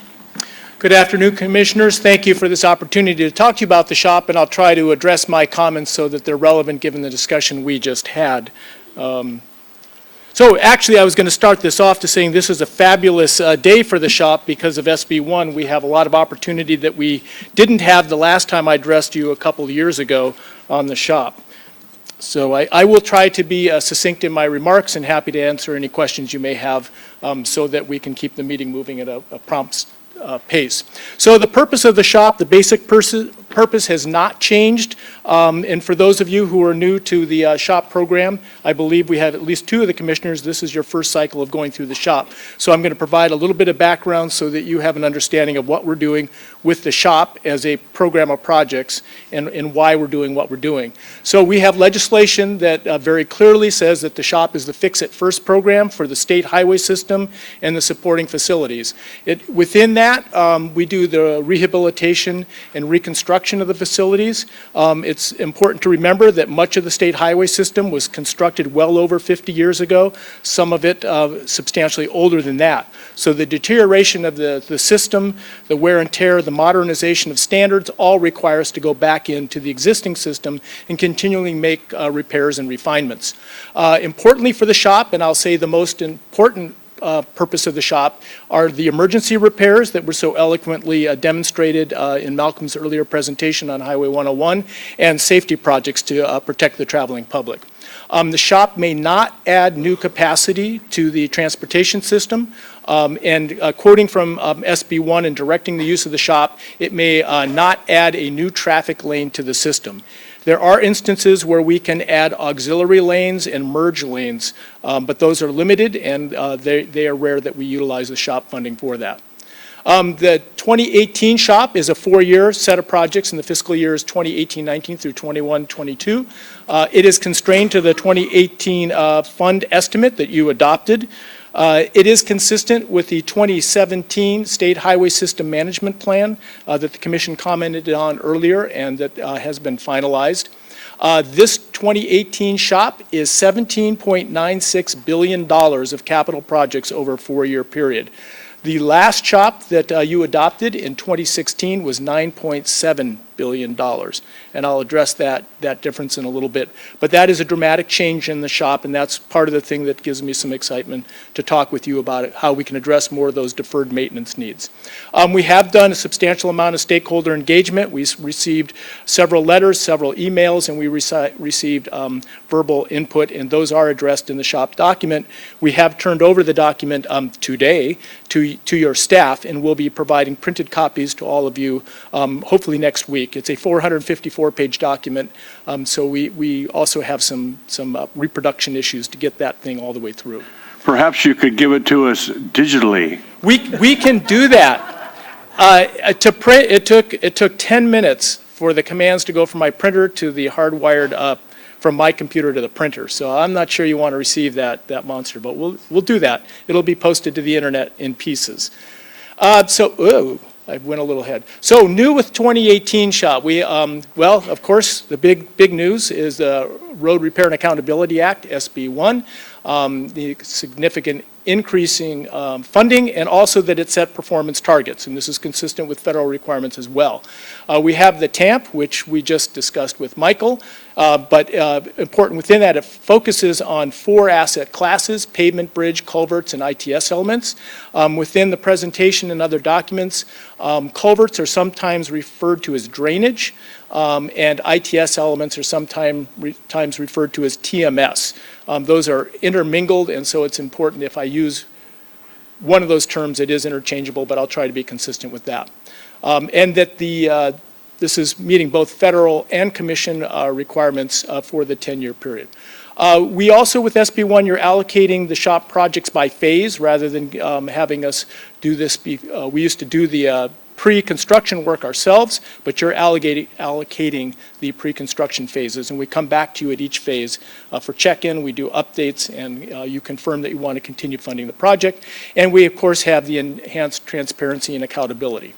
Good afternoon, Commissioners. Thank you for this opportunity to talk to you about the shop, and I'll try to address my comments so that they're relevant given the discussion we just had. So actually, I was going to start this off to saying this is a fabulous day for the shop because of SB1. We have a lot of opportunity that we didn't have the last time I addressed you a couple of years ago on the shop. So I will try to be succinct in my remarks and happy to answer any questions you may have so that we can keep the meeting moving at a prompt pace. So the purpose of the shop, the basic purpose has not changed. And for those of you who are new to the shop program, I believe we have at least 2 of the commissioners. This is your first cycle of going through the shop. So I'm going to provide a little bit of background so that you have an understanding of what we're doing with the shop as a program of projects and why we're doing what we're doing. So we have legislation that very clearly says that the shop is the Fix It First program for the state highway system and the supporting facilities. Within that, we do the rehabilitation and reconstruction of the facilities. It's important to remember that much of the state highway system was constructed well over 50 years ago, some of it substantially older than that. So the deterioration of the system, the wear and tear, the modernization of standards all require us to go back into the existing system and continually make repairs and refinements. Importantly for the shop, and I'll say the most important purpose of the shop are the emergency repairs that were so eloquently demonstrated in Malcolm's earlier presentation on Highway 101 and safety projects to protect the traveling public. The shop may not add new capacity to the transportation system. Quoting from SB1 and directing the use of the shop, it may not add a new traffic lane to the system. There are instances where we can add auxiliary lanes and merge lanes, but those are limited and they are rare that we utilize the shop funding for that. The 2018 shop is a 4-year set of projects, and the fiscal year is 2018-19 through 21-22. It is constrained to the 2018 fund estimate that you adopted. It is consistent with the 2017 State Highway System Management Plan that the Commission commented on earlier and that has been finalized. This 2018 shop is $17.96 billion of capital projects over a 4-year period. The last shop that you adopted in 2016 was $9.7 billion, and I'll address that difference in a little bit. But that is a dramatic change in the shop, and that's part of the thing that gives me some excitement to talk with you about it, how we can address more of those deferred maintenance needs. We have done a substantial amount of stakeholder engagement. We received several letters, several emails, and we received verbal input, and those are addressed in the shop document. We have turned over the document today to your staff, and we'll be providing printed copies to all of you hopefully next week. It's a 454-page document, so we also have some reproduction issues to get that thing all the way through. Perhaps you could give it to us digitally. We can do that. To print, it took 10 minutes for the commands to go from my printer to the hardwired from my computer to the printer. So I'm not sure you want to receive that monster, but we'll do that. It'll be posted to the internet in pieces. I went a little ahead. So new with 2018 shop, well, of course, the big news is the Road Repair and Accountability Act, SB1, the significant increasing funding, and also that it set performance targets, and this is consistent with federal requirements as well. We have the TAMP, which we just discussed with Michael, but important within that, it focuses on 4 asset classes: pavement, bridge, culverts, and ITS elements. Within the presentation and other documents, culverts are sometimes referred to as drainage, and ITS elements are sometimes referred to as TMS. Those are intermingled, and so it's important if I use one of those terms, it is interchangeable, but I'll try to be consistent with that. And that this is meeting both federal and commission requirements for the 10-year period. We also, with SB1, you're allocating the shop projects by phase rather than having us do this. We used to do the pre-construction work ourselves, but you're allocating the pre-construction phases, and we come back to you at each phase for check-in. We do updates, and you confirm that you want to continue funding the project. And we, of course, have the enhanced transparency and accountability.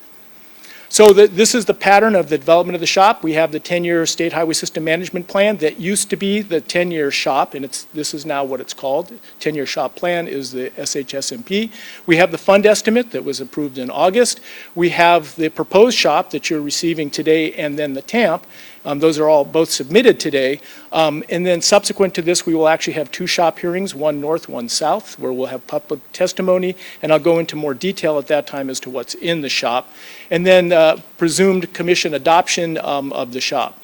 So this is the pattern of the development of the shop. We have the 10-year State Highway System Management Plan that used to be the 10-year shop, and this is now what it's called. 10-year shop plan is the SHSMP. We have the fund estimate that was approved in August. We have the proposed shop that you're receiving today, and then the TAMP. Those are all both submitted today. And then subsequent to this, we will actually have 2 shop hearings, one north, one south, where we'll have public testimony, and I'll go into more detail at that time as to what's in the shop. And then presumed commission adoption of the shop.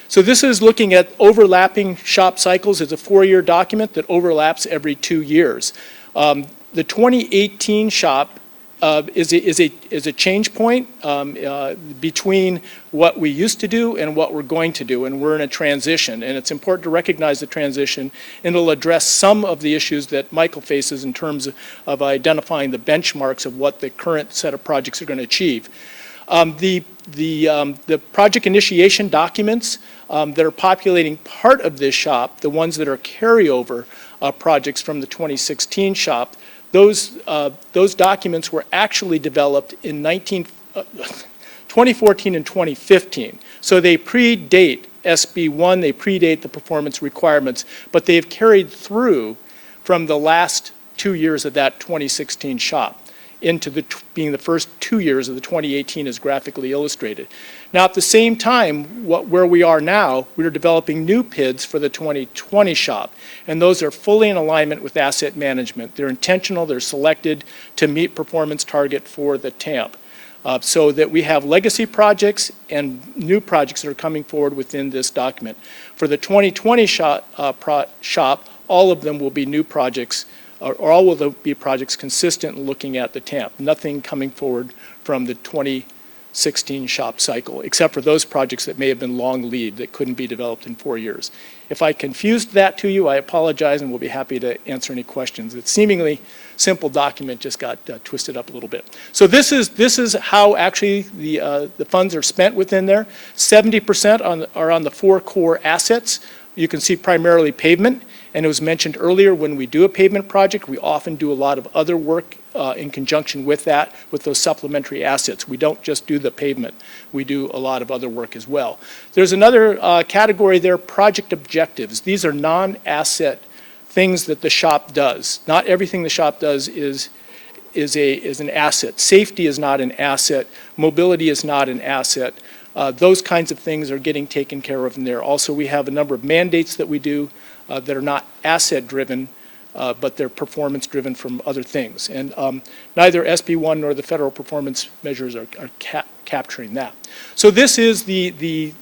So this is looking at overlapping shop cycles. It's a 4-year document that overlaps every 2 years. The 2018 shop is a change point between what we used to do and what we're going to do, and we're in a transition. And it's important to recognize the transition, and it'll address some of the issues that Michael faces in terms of identifying the benchmarks of what the current set of projects are going to achieve. The project initiation documents that are populating part of this shop, the ones that are carryover projects from the 2016 shop, those documents were actually developed in 2014 and 2015. So they predate SB1, they predate the performance requirements, but they've carried through from the last 2 years of that 2016 shop into being the first 2 years of the 2018 as graphically illustrated. Now at the same time, where we are now, we are developing new PIDs for the 2020 shop, and those are fully in alignment with asset management. They're intentional, they're selected to meet performance target for the TAMP. So that we have legacy projects and new projects that are coming forward within this document. For the 2020 shop, all of them will be new projects, or all will be projects consistent in looking at the TAMP. Nothing coming forward from the 2016 shop cycle, except for those projects that may have been long lead that couldn't be developed in 4 years. If I confused that to you, I apologize, and we'll be happy to answer any questions. It's seemingly simple document just got twisted up a little bit. So this is how actually the funds are spent within there. 70% are on the 4 core assets. You can see primarily pavement, and it was mentioned earlier, when we do a pavement project, we often do a lot of other work in conjunction with that, with those supplementary assets. We don't just do the pavement. We do a lot of other work as well. There's another category there, project objectives. These are non-asset things that the shop does. Not everything the shop does is an asset. Safety is not an asset. Mobility is not an asset. Those kinds of things are getting taken care of in there. Also, we have a number of mandates that we do that are not asset-driven, but they're performance-driven from other things. And neither SB1 nor the federal performance measures are capturing that. So this is the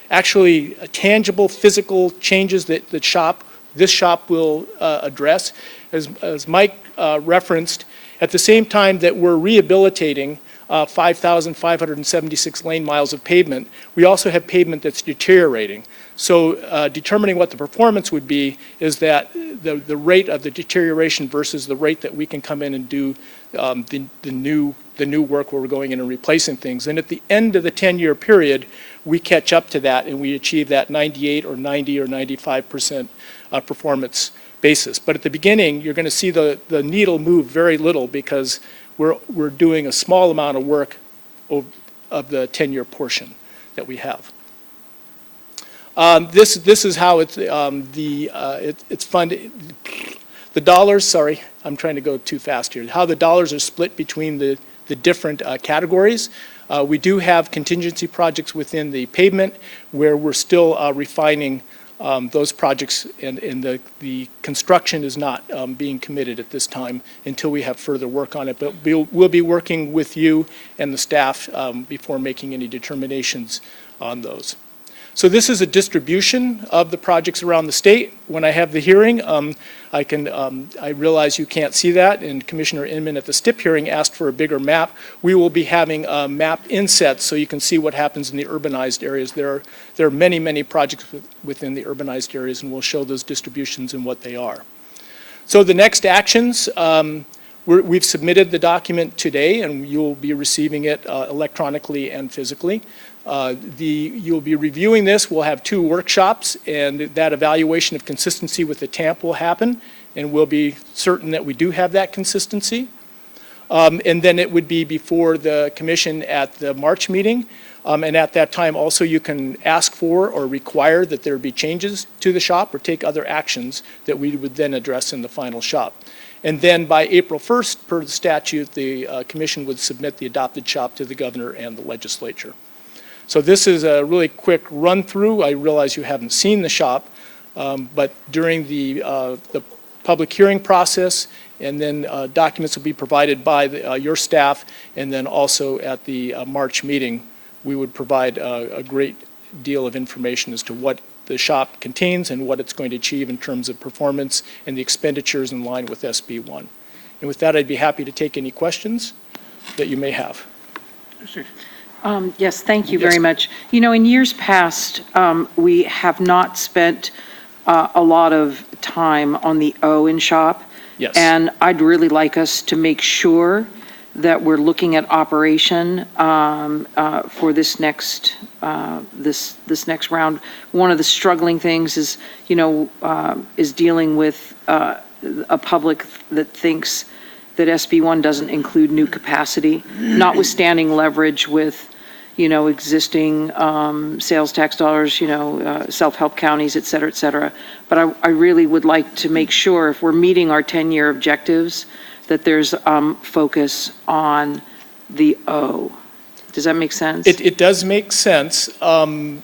actually tangible physical changes that this shop will address. As Mike referenced, at the same time that we're rehabilitating 5,576 lane miles of pavement, we also have pavement that's deteriorating. So determining what the performance would be is that the rate of the deterioration versus the rate that we can come in and do the new work where we're going in and replacing things. And at the end of the 10-year period, we catch up to that and we achieve that 98 or 90 or 95% performance basis. But at the beginning, you're going to see the needle move very little because we're doing a small amount of work of the 10-year portion that we have. This is how it's funded. The dollars, sorry, I'm trying to go too fast here. How the dollars are split between the different categories. We do have contingency projects within the pavement where we're still refining those projects, and the construction is not being committed at this time until we have further work on it. But we'll be working with you and the staff before making any determinations on those. So this is a distribution of the projects around the state. When I have the hearing, I realize you can't see that, and Commissioner Inman at the STIP hearing asked for a bigger map. We will be having map insets so you can see what happens in the urbanized areas. There are many, many projects within the urbanized areas, and we'll show those distributions and what they are. So the next actions, we've submitted the document today, and you'll be receiving it electronically and physically. You'll be reviewing this. We'll have 2 workshops, and that evaluation of consistency with the TAMP will happen, and we'll be certain that we do have that consistency. And then it would be before the commission at the March meeting. And at that time, also, you can ask for or require that there be changes to the shop or take other actions that we would then address in the final shop. And then by April 1st, per the statute, the commission would submit the adopted shop to the governor and the legislature. So this is a really quick run-through. I realize you haven't seen the shop, but during the public hearing process, and then documents will be provided by your staff, and then also at the March meeting, we would provide a great deal of information as to what the shop contains and what it's going to achieve in terms of performance and the expenditures in line with SB1. And with that, I'd be happy to take any questions that you may have. Yes, thank you very much. You know, in years past, we have not spent a lot of time on the O in shop. Yes. And I'd really like us to make sure that we're looking at operation for this next this next round. One of the struggling things is, you know, is dealing with a public that thinks that SB1 doesn't include new capacity, notwithstanding leverage with, you know, existing sales tax dollars, you know, self-help counties, et cetera, But I really would like to make sure if we're meeting our 10-year objectives, that there's focus on the O. Does that make sense? It does make sense. And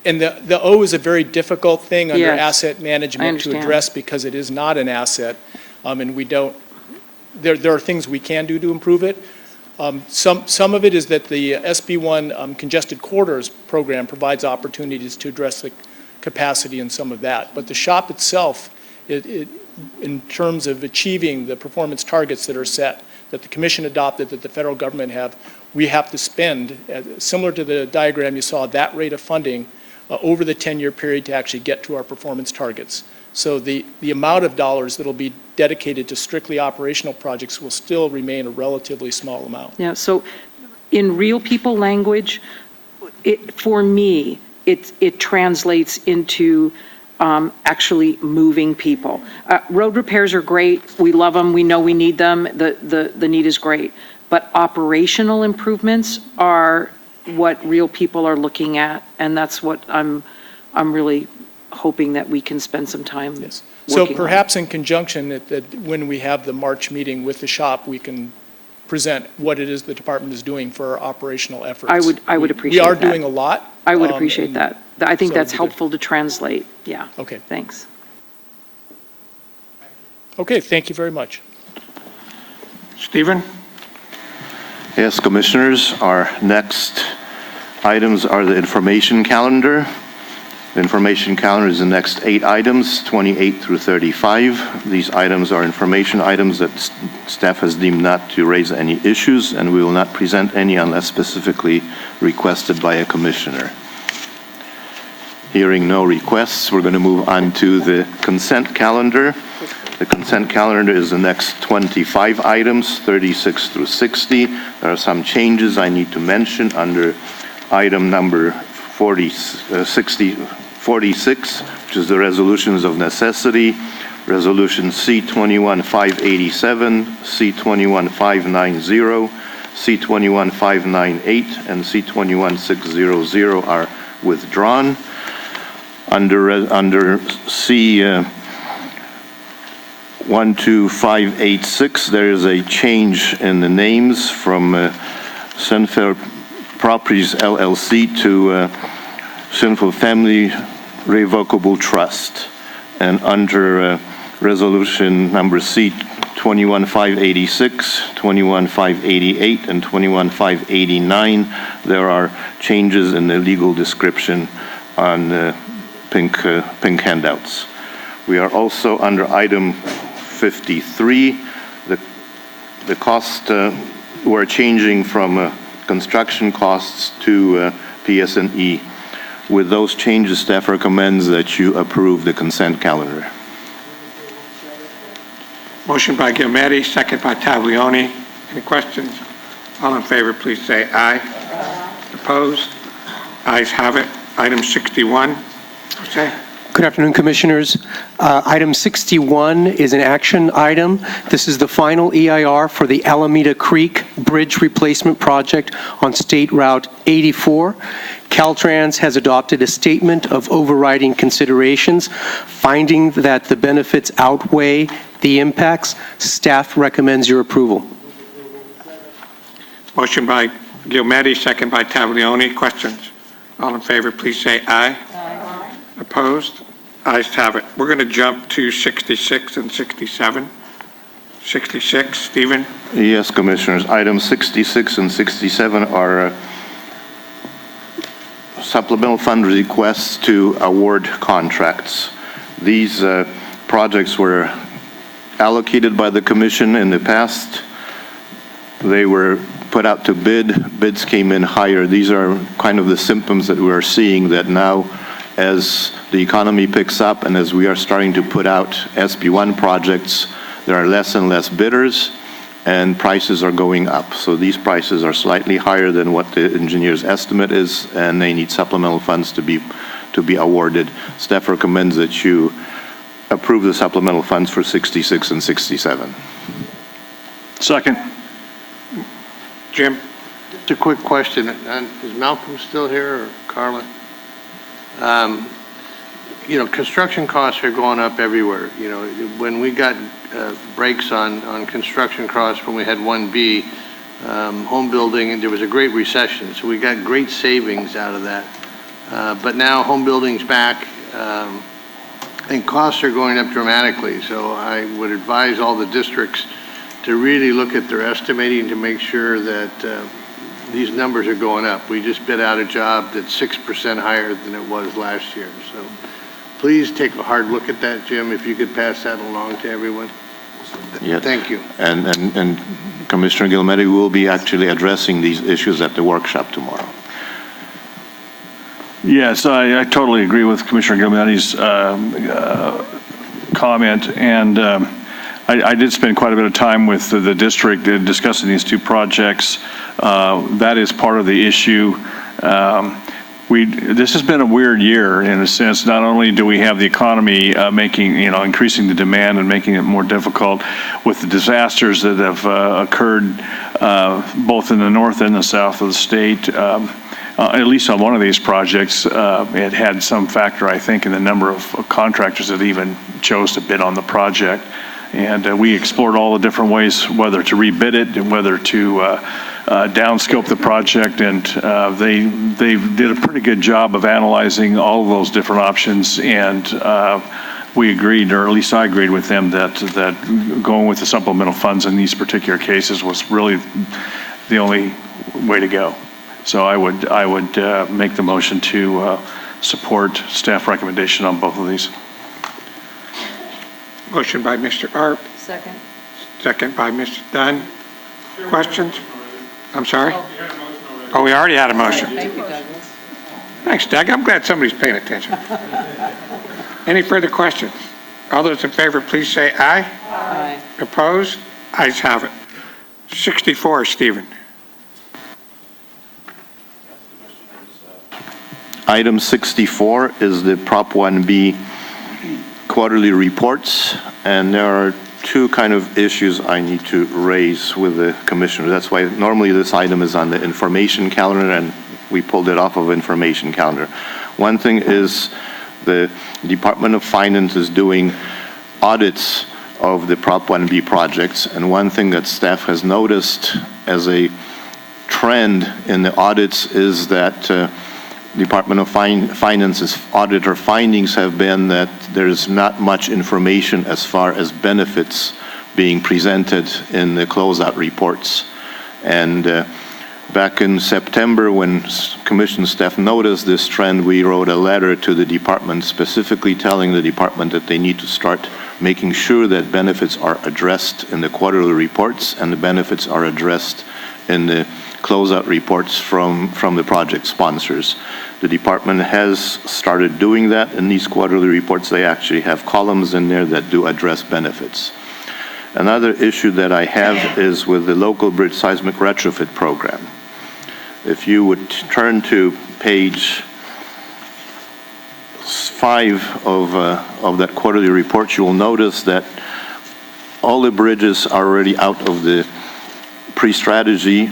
the O is a very difficult thing under Yes, asset I management to understand. address because it is not an asset. And we don't, there are things we can do to improve it. Some of it is that the SB1 congested corridors program provides opportunities to address the capacity in some of that. But the shop itself, in terms of achieving the performance targets that are set, that the commission adopted, that the federal government have, we have to spend, similar to the diagram you saw, that rate of funding over the 10-year period to actually get to our performance targets. So the amount of dollars that will be dedicated to strictly operational projects will still remain a relatively small amount. Yeah, so in real people language, for me, it translates into actually moving people. Road repairs are great. We love them. We know we need them. The need is great. But operational improvements are what real people are looking at, and that's what I'm really hoping that we can spend some time So working on. perhaps in conjunction, that when we have the March meeting with the shop, we can present what it is the department is doing for our operational efforts. I would appreciate that. We are doing a lot. I would appreciate that. I think so that's we could- helpful to translate. Yeah. Okay. Thanks. Okay, thank you very much. Stephen? Yes, Commissioners, our next items are the information calendar. The information calendar is the next 8 items, 28 through 35. These items are information items that staff has deemed not to raise any issues, and we will not present any unless specifically requested by a commissioner. Hearing no requests, we're going to move on to the consent calendar. The consent calendar is the next 25 items, 36 through 60. There are some changes I need to mention under item number 46, which is the resolutions of necessity, Resolution C-21-587, C-21-590, C-21-598, and C-21-600 are withdrawn. Under C-12586, there is a change in the names from Sunfair Properties LLC to Sinful Family Revocable Trust. And under resolution number C-21-586, 21-588, and 21-589, there are changes in the legal description on pink handouts. We are also under item 53. The cost, we're changing from construction costs to PS&E. With those changes, staff recommends that you approve the consent calendar. Motion by Gilmedi, second by Taglioni. Any questions? All in favor, please say aye. Opposed? Ayes have it. Item 61. Jose? Good afternoon, Commissioners. Item 61 is an action item. This is the final EIR for the Alameda Creek Bridge Replacement Project on State Route 84. Caltrans has adopted a statement of overriding considerations, finding that the benefits outweigh the impacts. Staff recommends your approval. Motion by Gilmetti, second by Taglioni. Questions? All in favor, please say aye. Aye. Opposed? Ayes have it. We're going to jump to 66 and 67. 66, Stephen? Yes, Commissioners. Items 66 and 67 are supplemental fund requests to award contracts. These projects were allocated by the Commission in the past. They were put out to bid. Bids came in higher. These are kind of the symptoms that we are seeing, that now as the economy picks up and as we are starting to put out SB1 projects, there are less and less bidders and prices are going up. So these prices are slightly higher than what the engineer's estimate is, and they need supplemental funds to be awarded. Staff recommends that you approve the supplemental funds for 66 and 67. Second. Jim? Just a quick question. Is Malcolm still here, or Carla? You know, construction costs are going up everywhere. You know, when we got breaks on construction costs, when we had 1B, home building, and there was a great recession, so we got great savings out of that. But now home building's back, and costs are going up dramatically. So I would advise all the districts to really look at their estimating to make sure that these numbers are going up. We just bid out a job that's 6% higher than it was last year. So please take a hard look at that, Jim, if you could pass that along to everyone. Yeah. Thank you. And Commissioner Gilmetti will be actually addressing these issues at the workshop tomorrow. Yes, I totally agree with Commissioner Gilmetti's comment, and I did spend quite a bit of time with the district discussing these two projects. That is part of the issue. This has been a weird year in a sense. Not only do we have the economy increasing the demand and making it more difficult with the disasters that have occurred both in the north and the south of the state. At least on one of these projects, it had some factor, I think, in the number of contractors that even chose to bid on the project. And we explored all the different ways, whether to rebid it and whether to downscope the project. And they did a pretty good job of analyzing all of those different options. And we agreed, or at least I agreed with them, that going with the supplemental funds in these particular cases was really the only way to go. So I would make the motion to support staff recommendation on both of these. Motion by Mr. Arp. Second. Second by Mr. Dunn. Questions? I'm sorry? Oh, we already had a motion. Thank you, Douglas. Thanks, Doug. I'm glad somebody's paying attention. Any further questions? All those in favor, please say aye. Aye. Opposed? Ayes have it. 64, Stephen. Item 64 is the Prop 1B quarterly reports, and there are two kind of issues I need to raise with the commissioner. That's why normally this item is on the information calendar, and we pulled it off of information calendar. One thing is the Department of Finance is doing audits of the Prop 1B projects, and one thing that staff has noticed as a trend in the audits is that Department of Finance's auditor findings have been that there's not much information as far as benefits being presented in the closeout reports. And back in September, when Commission staff noticed this trend, we wrote a letter to the department specifically telling the department that they need to start making sure that benefits are addressed in the quarterly reports and the benefits are addressed in the closeout reports from the project sponsors. The department has started doing that in these quarterly reports. They actually have columns in there that do address benefits. Another issue that I have is with the local bridge seismic retrofit program. If you would turn to page 5 of that quarterly report, you will notice that all the bridges are already out of the pre-strategy,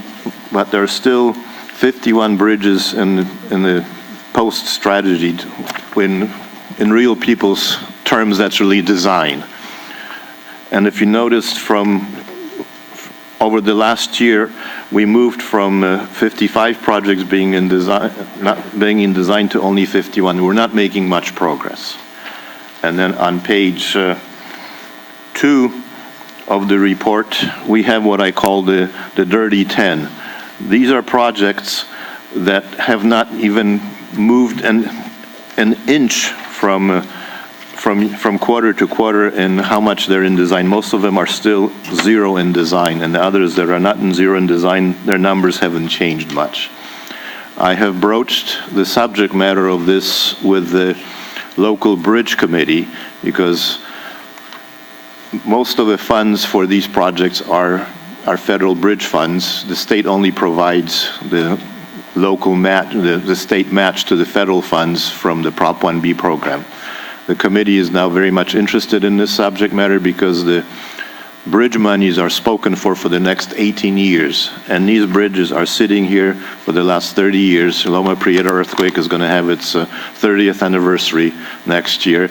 but there are still 51 bridges in the post-strategy. When in real people's terms, that's really design. And if you noticed from over the last year, we moved from 55 projects being in design to only 51. We're not making much progress. And then on page 2 of the report, we have what I call the dirty 10. These are projects that have not even moved an inch from quarter to quarter in how much they're in design. Most of them are still 0 in design, and the others that are not in 0 in design, their numbers haven't changed much. I have broached the subject matter of this with the local bridge committee because most of the funds for these projects are federal bridge funds. The state only provides the local match, the state match to the federal funds from the Prop 1B program. The committee is now very much interested in this subject matter because the bridge monies are spoken for the next 18 years. And these bridges are sitting here for the last 30 years. Loma Prieta earthquake is going to have its 30th anniversary next year.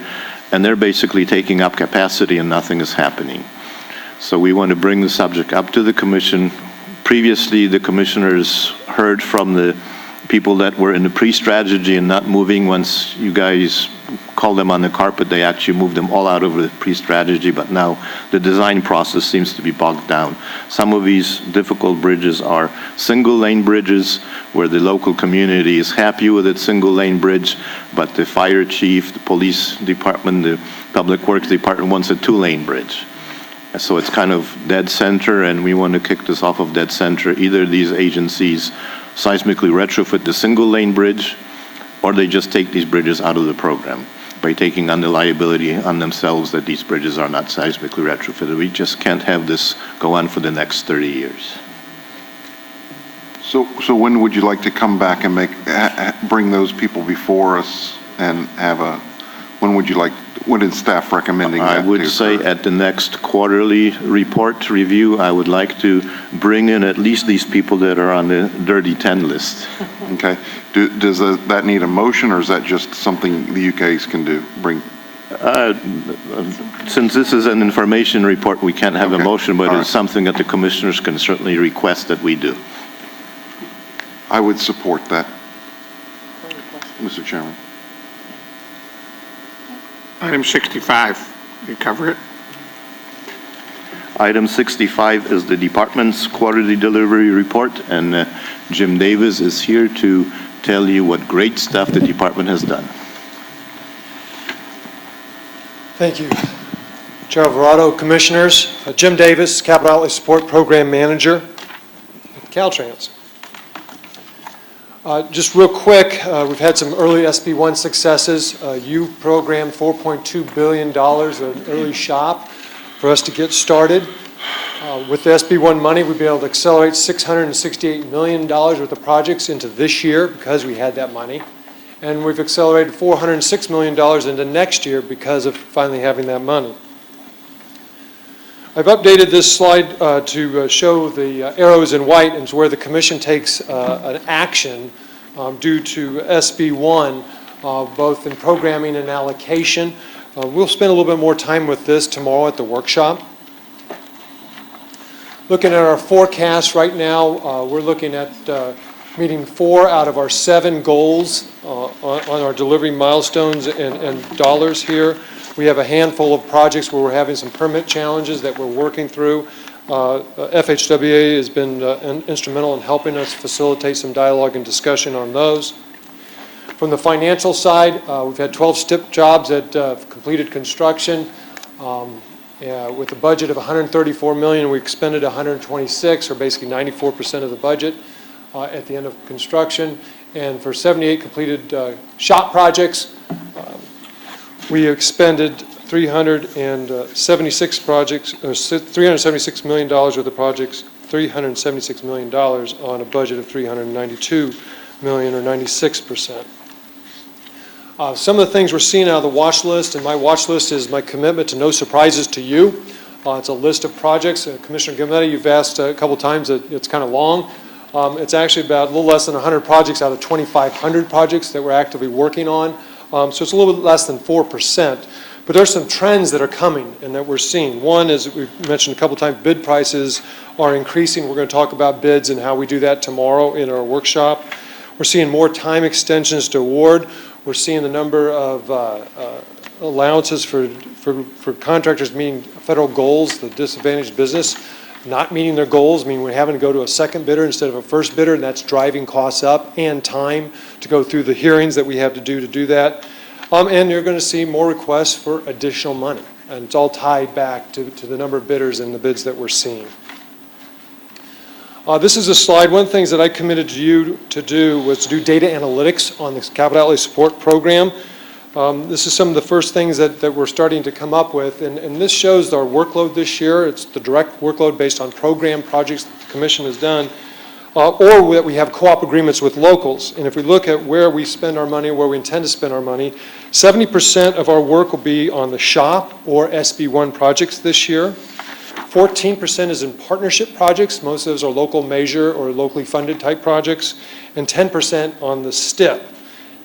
And they're basically taking up capacity and nothing is happening. So we want to bring the subject up to the commission. Previously, the commissioners heard from the people that were in the pre-strategy and not moving. Once you guys called them on the carpet, they actually moved them all out of the pre-strategy, but now the design process seems to be bogged down. Some of these difficult bridges are single-lane bridges where the local community is happy with its single-lane bridge, but the fire chief, the police department, the public works department wants a 2-lane bridge. So it's kind of dead center, and we want to kick this off of dead center. Either these agencies seismically retrofit the single-lane bridge, or they just take these bridges out of the program by taking on the liability on themselves that these bridges are not seismically retrofitted. We just can't have this go on for the next 30 years. So when would you like to come back and bring those people before us and have a, when is staff recommending that? I would say at the next quarterly report review, I would like to bring in at least these people that are on the dirty 10 list. Okay. Does that need a motion, or is that just something the UKs can do? Since this is an information report, we can't have a motion, but it's something that the commissioners can certainly request that we do. I would support that, Mr. Chairman. Item 65, you cover it? Item 65 is the department's quarterly delivery report, and Jim Davis is here to tell you what great stuff the department has done. Thank you. Chair Alvarado, Commissioners, Jim Davis, Capital Outlay Support Program Manager at Caltrans. Just real quick, we've had some early SB1 successes. You programmed $4.2 billion of early SHOP for us to get started. With the SB1 money, we've been able to accelerate $668 million worth of projects into this year because we had that money. And we've accelerated $406 million into next year because of finally having that money. I've updated this slide to show the arrows in white and where the Commission takes an action due to SB1, both in programming and allocation. We'll spend a little bit more time with this tomorrow at the workshop. Looking at our forecast right now, we're looking at meeting 4 out of our 7 goals on our delivery milestones and dollars here. We have a handful of projects where we're having some permit challenges that we're working through. FHWA has been instrumental in helping us facilitate some dialogue and discussion on those. From the financial side, we've had 12 STIP jobs that completed construction. With a budget of $134 million, we expended $126, or basically 94% of the budget at the end of construction. And for 78 completed SHOP projects, we expended 376 projects, or $376 million worth of projects, $376 million on a budget of $392 million, or 96%. Some of the things we're seeing out of the watch list, and my watch list is my commitment to no surprises to you. It's a list of projects. Commissioner Gilmetti, you've asked a couple times that it's kind of long. It's actually about a little less than 100 projects out of 2,500 projects that we're actively working on. So it's a little bit less than 4%. But there's some trends that are coming and that we're seeing. One is, we've mentioned a couple times, bid prices are increasing. We're going to talk about bids and how we do that tomorrow in our workshop. We're seeing more time extensions to award. We're seeing the number of allowances for contractors meeting federal goals, the disadvantaged business, not meeting their goals, meaning we're having to go to a second bidder instead of a first bidder, and that's driving costs up and time to go through the hearings that we have to do that. And you're going to see more requests for additional money, and it's all tied back to the number of bidders and the bids that we're seeing. This is a slide. One of the things that I committed to you to do was to do data analytics on this capital outlay support program. This is some of the first things that we're starting to come up with, and this shows our workload this year. It's the direct workload based on program projects that the Commission has done, or that we have co-op agreements with locals. And if we look at where we spend our money, where we intend to spend our money, 70% of our work will be on the SHOP or SB1 projects this year. 14% is in partnership projects. Most of those are local measure or locally funded type projects, and 10% on the STIP.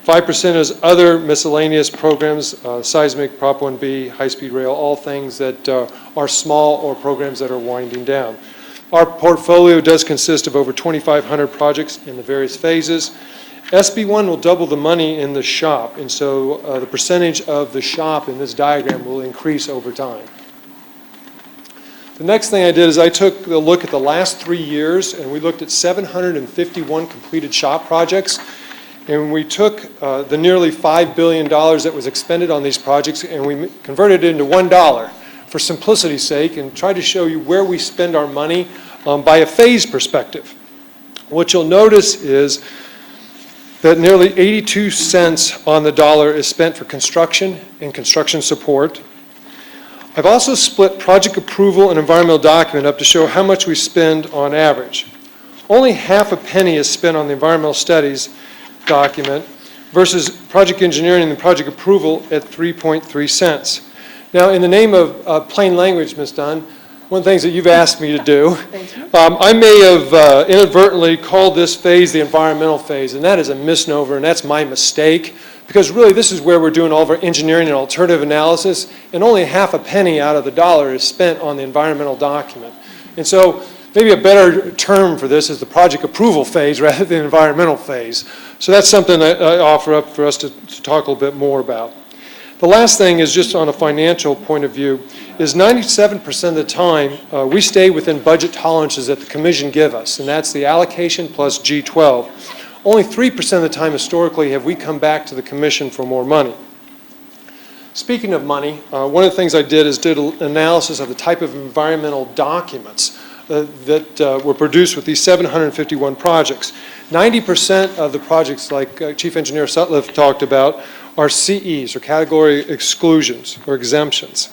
5% is other miscellaneous programs, seismic, Prop 1B, high-speed rail, all things that are small or programs that are winding down. Our portfolio does consist of over 2,500 projects in the various phases. SB1 will double the money in the SHOP, and so the percentage of the SHOP in this diagram will increase over time. The next thing I did is I took a look at the last 3 years, and we looked at 751 completed SHOP projects. And we took the nearly $5 billion that was expended on these projects, and we converted it into $1 for simplicity's sake, and tried to show you where we spend our money by a phase perspective. What you'll notice is that nearly 82 cents on the dollar is spent for construction and construction support. I've also split project approval and environmental document up to show how much we spend on average. Only half a penny is spent on the environmental studies document versus project engineering and project approval at 3.3 cents. Now, in the name of plain language, Ms. Dunn, one of the things that you've asked me to do, I may have inadvertently called this phase the environmental phase, and that is a misnomer, and that's my mistake, because really this is where we're doing all of our engineering and alternative analysis, and only half a penny out of the dollar is spent on the environmental document. And so maybe a better term for this is the project approval phase rather than the environmental phase. So that's something I offer up for us to talk a little bit more about. The last thing is just on a financial point of view, is 97% of the time we stay within budget tolerances that the Commission give us, and that's the allocation plus G12. Only 3% of the time historically have we come back to the Commission for more money. Speaking of money, one of the things I did is did an analysis of the type of environmental documents that were produced with these 751 projects. 90% of the projects, like Chief Engineer Sutliff talked about, are CEs, or category exclusions or exemptions.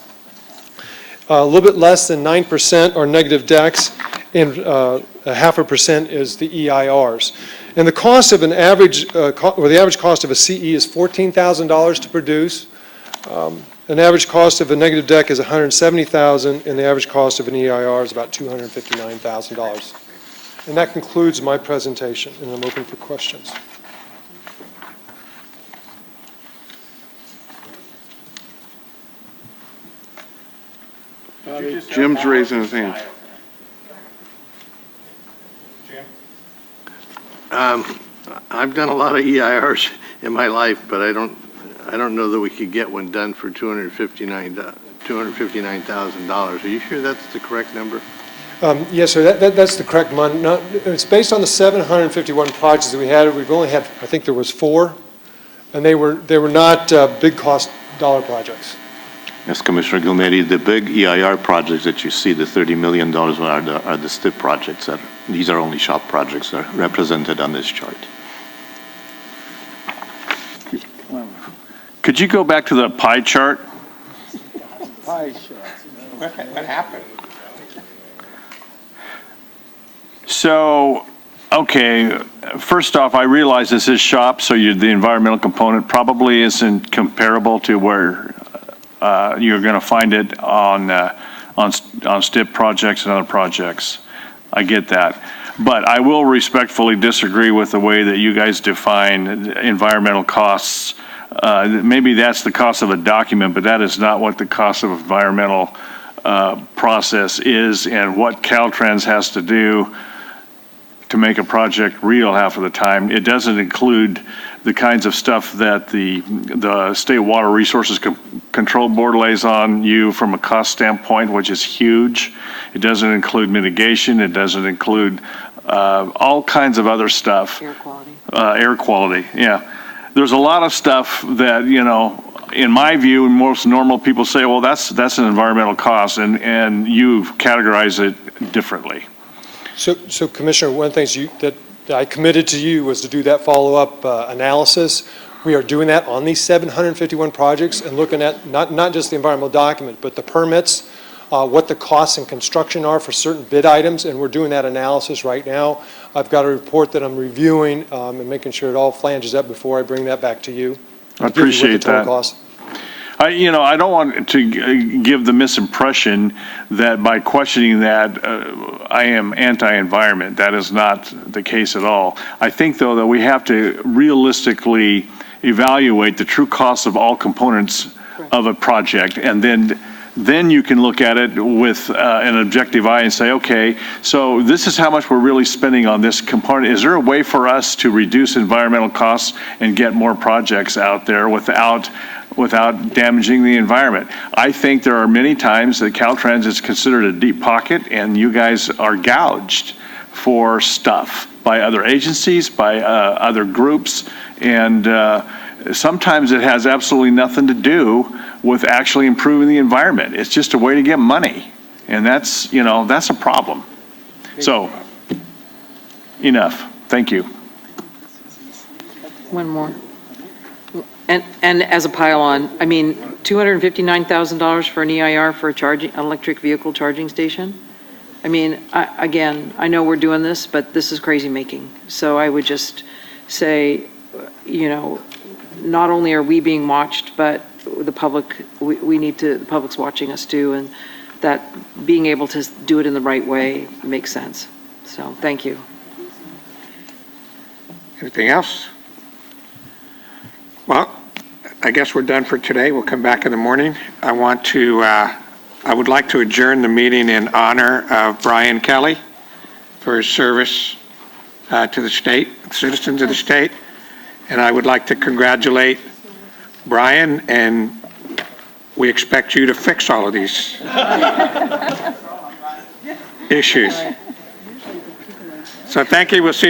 A little bit less than 9% are negative decks, and 0.5% is the EIRs. And the cost of an average, or the average cost of a CE is $14,000 to produce. An average cost of a negative deck is $170,000, and the average cost of an EIR is about $259,000. And that concludes my presentation, and I'm open for questions. Jim's raising his hand. I've done a lot of EIRs in my life, but I don't know that we could get one done for $259,000. Are you sure that's the correct number? Yes, sir, that's the correct one. It's based on the 751 projects that we had. We've only had, I think there was 4, and they were not big cost dollar projects. Yes, Commissioner Gilmetti, the big EIR projects that you see, the $30 million are the STIP projects. These are only SHOP projects that are represented on this chart. Could you go back to the pie chart? What happened? So Okay, first off, I realize this is shop, so the environmental component probably isn't comparable to where you're going to find it on STIP projects and other projects. I get that. But I will respectfully disagree with the way that you guys define environmental costs. Maybe that's the cost of a document, but that is not what the cost of environmental process is, and what Caltrans has to do to make a project real half of the time. It doesn't include the kinds of stuff that the State Water Resources Control Board lays on you from a cost standpoint, which is huge. It doesn't include mitigation. It doesn't include all kinds of other stuff. Air quality. Air quality, yeah. There's a lot of stuff that, in my view, most normal people say, well, that's an environmental cost, and you categorize it differently. So Commissioner, one of the things that I committed to you was to do that follow-up analysis. We are doing that on these 751 projects and looking at not just the environmental document, but the permits, what the costs and construction are for certain bid items, and we're doing that analysis right now. I've got a report that I'm reviewing and making sure it all flanges up before I bring that back to you. I appreciate that. I don't want to give the misimpression that by questioning that I am anti-environment. That is not the case at all. I think, though, that we have to realistically evaluate the true cost of all components of a project, and then you can look at it with an objective eye and say, okay, so this is how much we're really spending on this component. Is there a way for us to reduce environmental costs and get more projects out there without damaging the environment? I think there are many times that Caltrans is considered a deep pocket, and you guys are gouged for stuff by other agencies, by other groups, and sometimes it has absolutely nothing to do with actually improving the environment. It's just a way to get money, and that's a problem. So, enough. Thank you. One more. And as a pile-on, I mean, $259,000 for an EIR for a electric vehicle charging station? I mean, again, I know we're doing this, but this is crazy making. So I would just say, not only are we being watched, but the public, the public's watching us too, and that being able to do it in the right way makes sense. So, thank you. Anything else? Well, I guess we're done for today. We'll come back in the morning. I would like to adjourn the meeting in honor of Brian Kelly for his service to the state, citizens of the state. And I would like to congratulate Brian, and we expect you to fix all of these issues. So thank you. We'll see you.